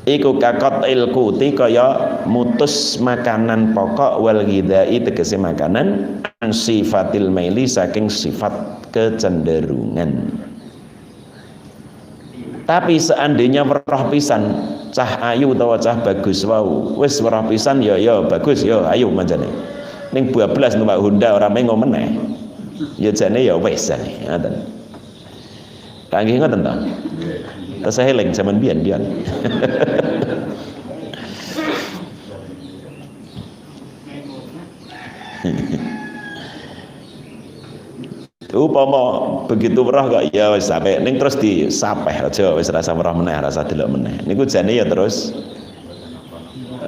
iku kakot ilkuti kaya mutus makanan pokok wal ghidai tegese makanan sifatil maili saking sifat kecenderungan. Tapi seandainya weruh pisan cah ayu utawa cah bagus wau wis weruh pisan ya bagus ya ayu manjane ning bablas numpak Honda ora mengo meneh ya jane ya wis jane ngoten. Kangge ngoten to. Terus eling zaman biyen. Upama begitu weruh kok ya wis sampe ning terus disapeh aja wis rasa weruh meneh rasa delok meneh niku jane ya terus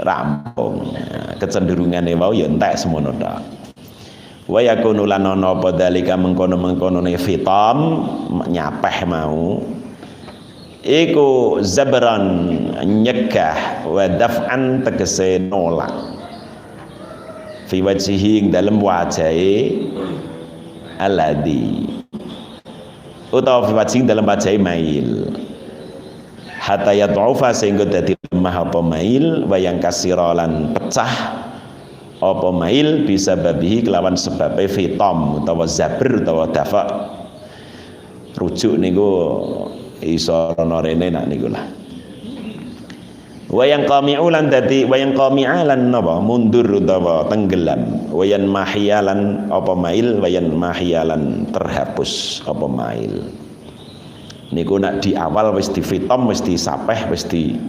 rampung kecenderungane wau ya entek semono tok. Wa yakunu lan ana apa dalika mengkono-mengkonone fitam nyapeh mau iku zabran nyegah wa daf'an tegese nolak fi wajhihi dalam wajahe aladi utawa fi wajhihi dalam wajahe mail hatta yad'ufa sehingga dadi lemah apa mail wa yang kasiralan pecah apa mail bisa babihi kelawan sebab fitam utawa zabr utawa dafa rujuk niku iso ana rene nak niku lah wayang qami'ulan dadi wayang qami'alan napa mundur utawa tenggelam wayan mahiyalan apa mail wayan mahiyalan terhapus apa mail niku nak di awal wis di fitam wis disapeh wis di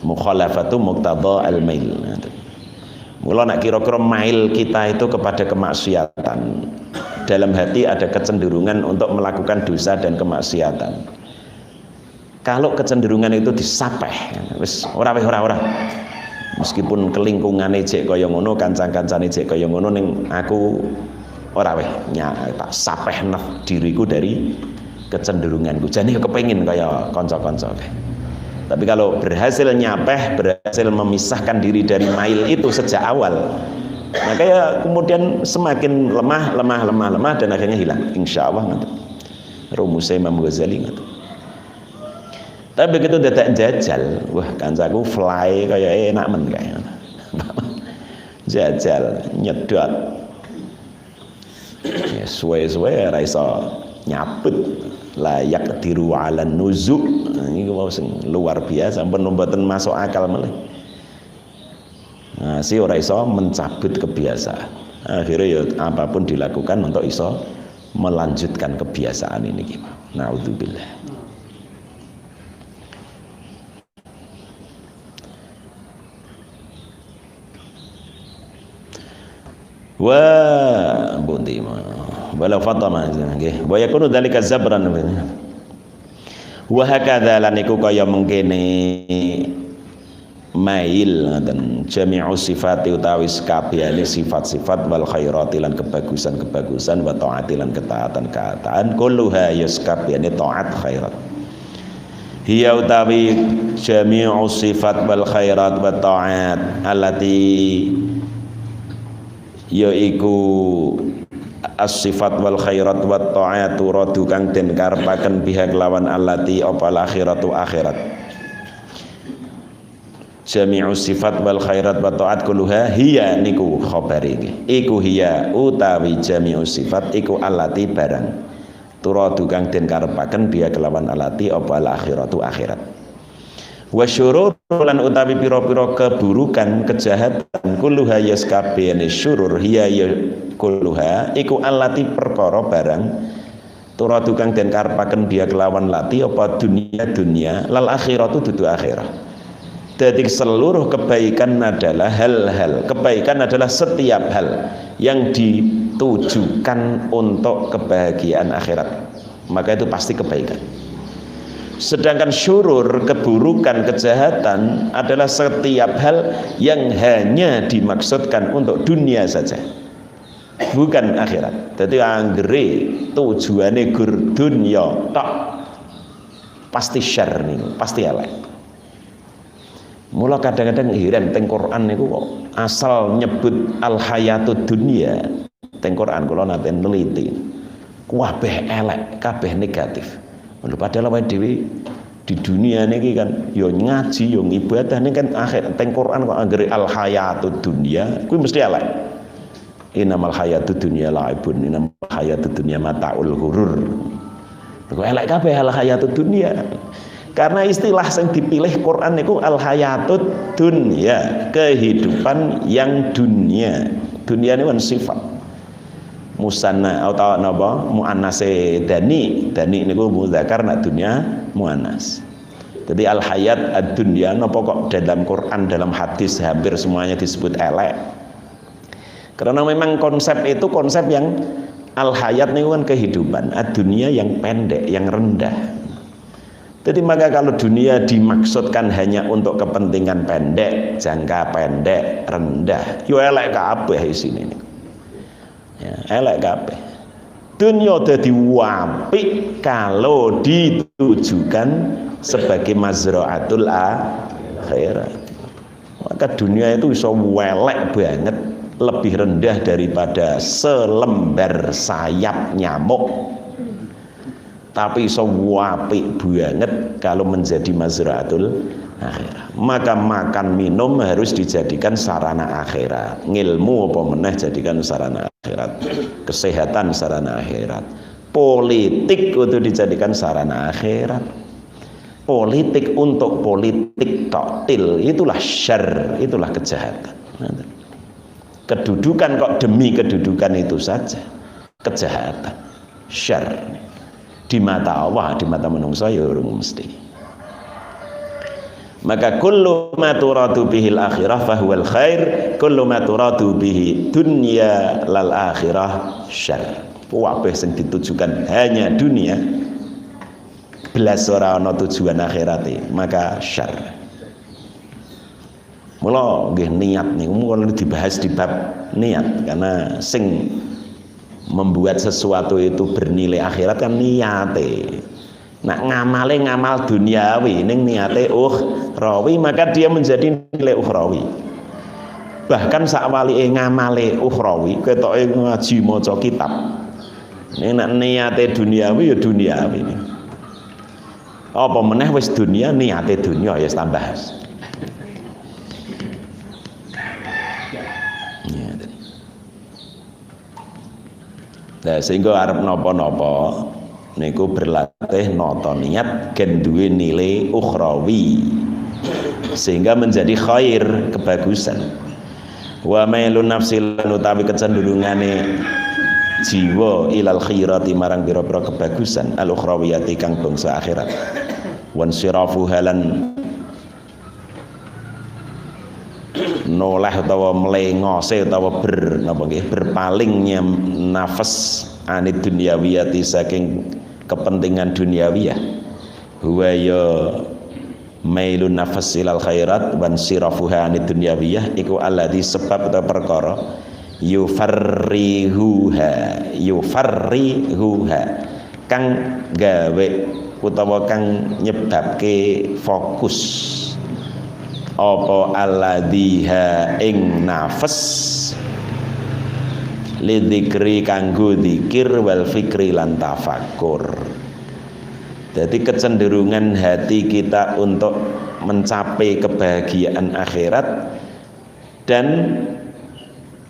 mukhalafatu muqtadha al-mail. Mula nak kira-kira mail kita itu kepada kemaksiatan, dalam hati ada kecenderungan untuk melakukan dosa dan kemaksiatan. Kalau kecenderungan itu disapeh, wis ora. Meskipun kelingkungane jek kaya ngono, kancang-kancane jek kaya ngono ning aku ora weh tak sapeh diriku dari kecenderunganku. Jane kepengin kaya kanca-kanca. Tapi kalau berhasil nyapeh, berhasil memisahkan diri dari mail itu sejak awal, maka ya kemudian semakin lemah dan akhirnya hilang. Insya Allah nanti. Rumusnya Imam Ghazali nanti. Tapi begitu dadak jajal, wah kancaku fly kayak enak men kayak. Jajal nyedot. Ya suwe-suwe ora iso nyabut layak diru ala nuzuk. Ini mau sing luar biasa, ampun mboten masuk akal malah. Nah, si ora iso mencabut kebiasaan. Akhirnya ya apapun dilakukan untuk iso melanjutkan kebiasaan ini gitu. Naudzubillah. Wa bundi wala fatama nggih wa yakunu dzalika zabran wa hakadza lan iku kaya mengkene mail ngoten jami'u sifati utawi kabehane sifat-sifat wal khairati lan kebagusan-kebagusan wa taati lan ketaatan-ketaatan kulluha yaskabehane taat khairat hiya utawi jami'u sifat wal khairat wa taat allati yaiku as-sifat wal khairat wa ta'atu radu kang den karepaken pihak lawan allati apa akhiratu akhirat jami'u sifat wal khairat wa ta'at kulluha hiya niku khabar iki iku hiya utawi jami'u sifat iku allati barang turadu kang den karepaken pihak lawan allati apa akhiratu akhirat wa syurur lan utawi pira-pira keburukan kejahatan kulluha yaskabehane syurur hiya ya kulluha iku allati perkara barang turadu kang den karepaken biya kelawan lati apa dunia lal akhiratu dudu akhirah. Jadi seluruh kebaikan adalah hal-hal kebaikan adalah setiap hal yang ditujukan untuk kebahagiaan akhirat, maka itu pasti kebaikan. Sedangkan syurur, keburukan, kejahatan adalah setiap hal yang hanya dimaksudkan untuk dunia saja, bukan akhirat. Jadi anggere tujuane gur dunya tok pasti syarr niku, pasti elek. Mula kadang-kadang heran teng Quran niku kok asal nyebut al hayatud dunya teng Quran kula nate neliti. Kabeh elek, kabeh negatif. Padahal awake dhewe di dunia niki kan yo ngaji yo ibadah niki kan akhir teng Quran kok anggere al hayatud dunya kuwi mesti elek. Innamal hayatud dunya la'ibun innamal hayatud dunya mataul ghurur. Kok elek kabeh al hayatud dunya. Karena istilah yang dipilih Quran niku al hayatud dunya, kehidupan yang dunia. Dunia ini kan sifat musanna atau napa muannase dani niku muzakkar nak dunia muannas. Jadi al hayat ad-dunya napa kok dalam Quran dalam hadis hampir semuanya disebut elek. Karena memang konsep itu konsep yang al hayat niku kan kehidupan, ad-dunya yang pendek, yang rendah. Jadi maka kalau dunia dimaksudkan hanya untuk kepentingan pendek, jangka pendek, rendah, yo elek kabeh isine niku. Ya, elek kabeh. Dunia dadi apik kalau ditujukan sebagai mazra'atul akhirat. Maka dunia itu iso elek banget, lebih rendah daripada selembar sayap nyamuk. Tapi iso apik banget kalau menjadi mazra'atul akhirat. Maka makan minum harus dijadikan sarana akhirat, ngilmu apa meneh jadikan sarana akhirat, kesehatan sarana akhirat, politik untuk dijadikan sarana akhirat. Politik untuk politik toktil itulah syarr, itulah kejahatan. Kedudukan kok demi kedudukan itu saja kejahatan, syarr. Di mata Allah, di mata manusia ya urung mesti. Maka kullu ma turadu bihil akhirah fahuwal khair, kullu ma turadu bihi dunya lal akhirah syarr. Kabeh sing ditujukan hanya dunia, belas ora ana tujuan akhirate, maka syarr. Mula nggih niat niku kalau dibahas di bab niat, karena sing membuat sesuatu itu bernilai akhirat kan niate. Nak ngamale ngamal duniawi ning niate ukhrawi, maka dia menjadi nilai ukhrawi. Bahkan sak walike ngamale ukhrawi ketoke ngaji maca kitab. Ning nak niate duniawi ya duniawi. Apa meneh wis dunia niate dunia ya tambah. Nah, sehingga arep napa-napa niku berlatih nata niat gen duwe nilai ukhrawi sehingga menjadi khair, kebagusan. Wa mailun nafsi lan utawi kecenderungane jiwa ilal khairati marang pira-pira kebagusan al ukhrawiyati kang bangsa akhirat. Wan sirafu halan noleh utawa melengose utawa berpalingnya nafas anid dunyawiyati saking kepentingan duniawiyah. Huwa ya mailun nafas ilal khairat wan sirafuha anid dunyawiyah iku alladzi sebab atau perkara yufarrihuha kang gawe utawa kang nyebabke fokus apa alladhiha ing nafas lidzikri kanggo dzikir wal fikri lan tafakkur. Jadi kecenderungan hati kita untuk mencapai kebahagiaan akhirat dan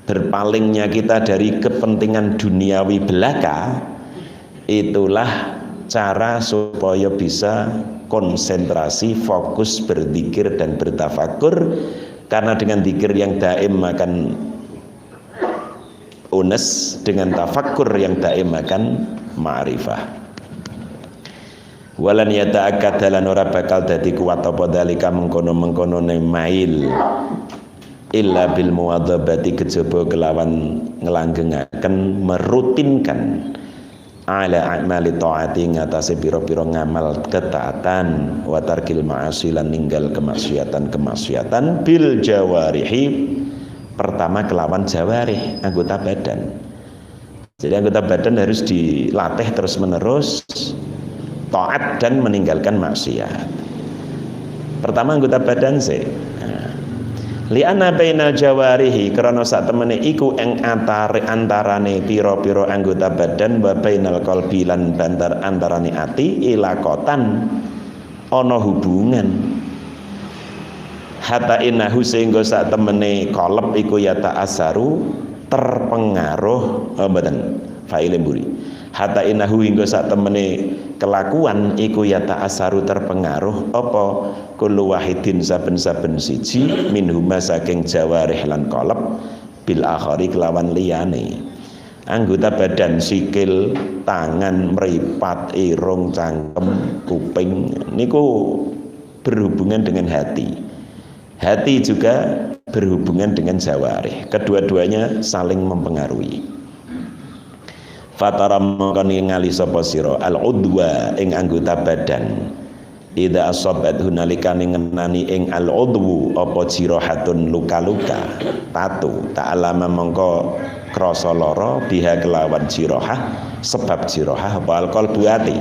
berpalingnya kita dari kepentingan duniawi belaka, itulah cara supaya bisa konsentrasi, fokus berzikir dan bertafakur. Karena dengan zikir yang daim akan unes, dengan tafakur yang daim akan ma'rifah. Walan yata'akkad lan ora bakal dadi kuat apa dalika mengkono-mengkono mail illa bil muwadzabati kejaba kelawan ngelanggengaken merutinkan ala a'mali ta'ati ngatasi pira-pira ngamal ketaatan wa tarkil ma'asi lan ninggal kemaksiatan bil jawarihi. Pertama kelawan jawarih, anggota badan. Jadi anggota badan harus dilatih terus menerus taat dan meninggalkan maksiat. Pertama anggota badan sih. Li'anna bainal jawarihi karena sak temene iku ing antarane pira-pira anggota badan wa bainal qalbi lan bantar antarane ati ilakotan ana hubungan. Hatta innahu sehingga sak temene qalb iku ya ta'asaru terpengaruh mboten faile mburi. Hatta innahu hingga sak temene kelakuan iku ya ta'asaru terpengaruh apa kullu wahidin saben-saben siji minhuma saking jawarih lan qalb bil akhari kelawan liyane. Anggota badan sikil, tangan, mripat, irung, cangkem, kuping niku berhubungan dengan hati. Hati juga berhubungan dengan jawarih. Kedua-duanya saling mempengaruhi. Fatara mongkon ningali sapa sira al-udwa ing anggota badan idza asabat hunalikane ngenani ing al-udwu apa jirahatun luka-luka tatu ta'alama mongko krasa lara biha kelawan jirahah sebab jirahah apa alqalbu ati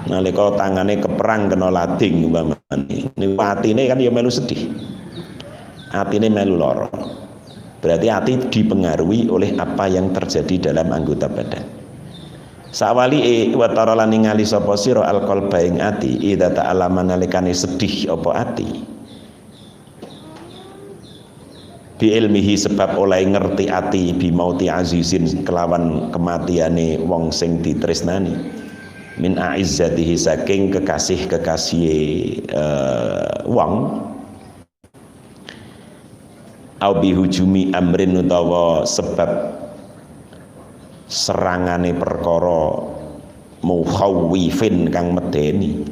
nalika tangane keperang kena lading umpamane niku atine kan ya melu sedih, atine melu lara. Berarti hati dipengaruhi oleh apa yang terjadi dalam anggota badan. Sawali wa tara lan ningali sapa sira alqalba ing ati idza ta'alama nalikane sedih apa ati. Bi ilmihi sebab oleh ngerti ati bi mauti azizin kelawan kematiane wong sing ditresnani. Min a'izzatihi saking kekasih-kekasihe wong. Au bihujumi amrin utawa sebab serangane perkara mukhawwifin kang medeni.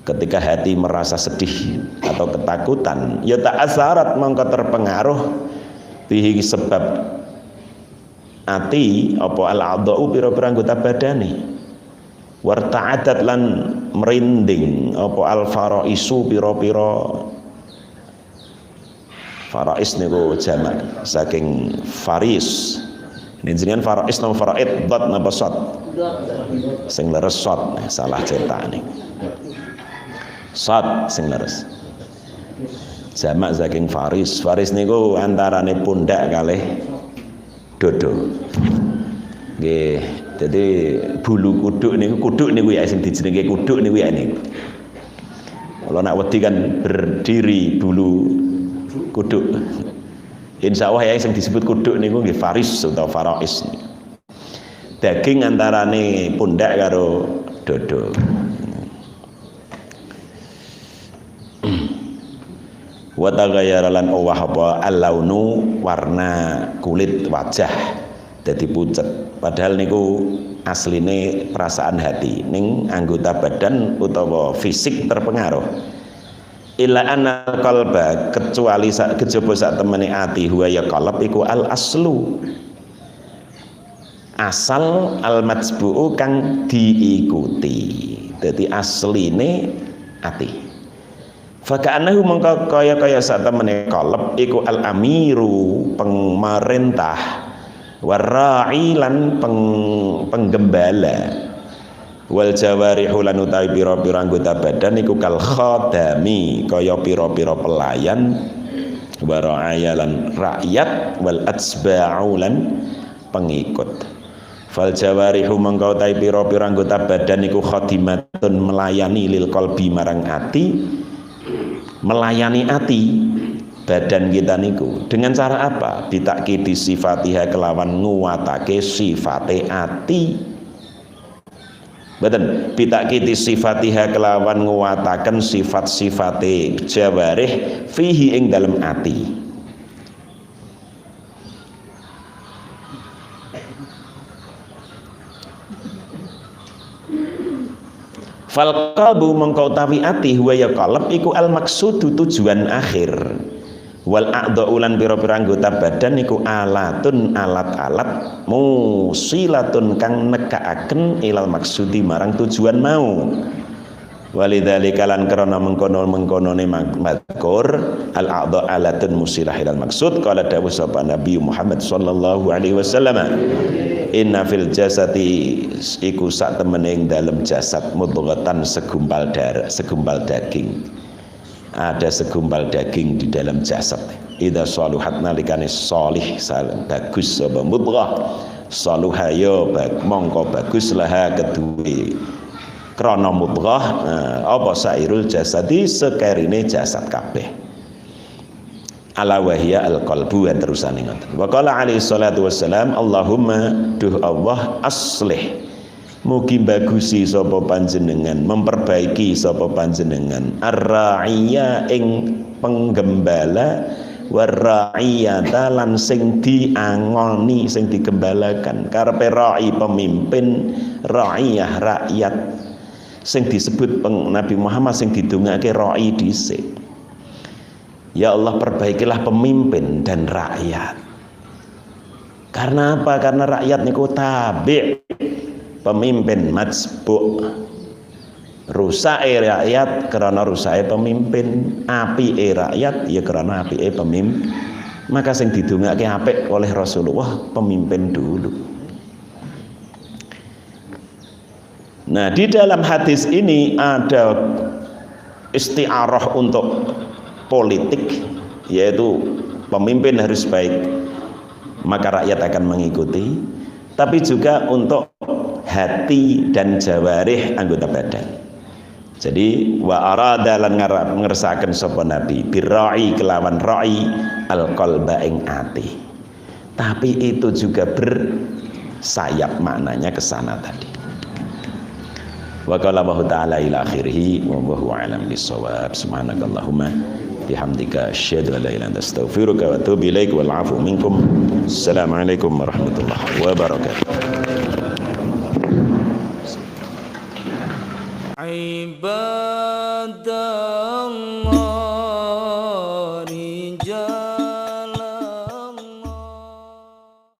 Ketika hati merasa sedih atau ketakutan ya ta'asarat mongko terpengaruh bihi sebab ati apa al-a'dha'u pira-pira anggota badane warta'adat lan merinding apa al-faraisu pira-pira. Farais niku jamak saking faris. Jenengan farais napa faraid dot napa sot? Sing leres sot, salah cetak niku. Sot sing leres. Jamak saking faris. Faris niku antarane pundak kalih dodo. Nggih, dadi bulu kuduk niku ya sing dijenenge kuduk niku ya niku. Kalau nak wedi kan berdiri bulu kuduk. Insya Allah ya yang disebut kuduk niku nggih faris atau farais. daging antarane pundak karo dodo. Wa taghayyara lan owah apa al-launu warna kulit wajah dadi pucet. Padahal niku asline perasaan hati ning anggota badan utawa fisik terpengaruh. Illa anna qalba kecuali kejaba sak temene ati huwa ya qalb iku al aslu. Asal al majbu'u kang diikuti. Dadi asline ati. Faka'annahu mengko kaya sak temene qalb iku al amiru pemerintah warra'i lan penggembala wal jawarihu lan utawi pira-pira anggota badan iku kal khadami kaya pira-pira pelayan wara'aya lan rakyat wal atsba'u lan pengikut. Fal jawarihu mengko utawi pira-pira anggota badan iku khadimatun melayani lil qalbi marang ati, melayani ati badan kita niku dengan cara apa? Bitakidi sifatiha kelawan nguwatake sifate ati. Mboten, bitakidi sifatiha kelawan nguwataken sifat-sifate jawarih fihi ing dalem ati. Fal qalbu mengkau tawi ati huwa ya qalb iku al maksudu tujuan akhir. Wal a'dha'u lan pira-pira anggota badan iku alatun alat-alat musilatun kang nekaaken ilal maksudi marang tujuan mau. Walidzalika lan karena mengkono-mengkonone mazkur al a'dha' alatun musilah ilal maksud qala dawuh sapa Nabi Muhammad sallallahu alaihi wasallam inna fil jasati iku sak temene ing dalem jasad mudghatan segumpal darah, segumpal daging. Ada segumpal daging di dalam jasad. Idza saluhat nalikane salih bagus sapa mudghah saluha ya mongko bagus laha kedue krana mudghah apa sairul jasadi sekerine jasad kabeh. Ala wahya al-qalbu terusane ngoten. Wa qala alaihi salatu wassalam Allahumma duh Allah aslih mugi bagusi sapa panjenengan memperbaiki sapa panjenengan ar-ra'iyya ing penggembala war-ra'iyata lan sing diangoni sing digembalakan karepe ra'i pemimpin ra'iyah rakyat sing disebut Nabi Muhammad sing didongake ra'i dhisik. Ya Allah perbaikilah pemimpin dan rakyat. Karena apa? Karena rakyat niku tabi' pemimpin majbu'. Rusake rakyat karena rusake pemimpin, apike rakyat ya karena apike pemimpin. Maka sing didongake apik oleh Rasulullah pemimpin dulu. Nah, di dalam hadis ini ada isti'arah untuk politik, yaitu pemimpin harus baik maka rakyat akan mengikuti, tapi juga untuk hati dan jawarih anggota badan. Jadi wa arada lan ngersakaken sapa nabi birra'i kelawan ra'i al-qalba ing ati. Tapi itu juga bersayap maknanya ke sana tadi. Wa qala Allah ta'ala ila akhirih wa huwa a'lam bis-shawab. Subhanakallahumma bihamdika asyhadu an la ilaha illa anta astaghfiruka wa atubu ilaik wal 'afu minkum. Assalamualaikum warahmatullahi wabarakatuh. Ibadallah rijal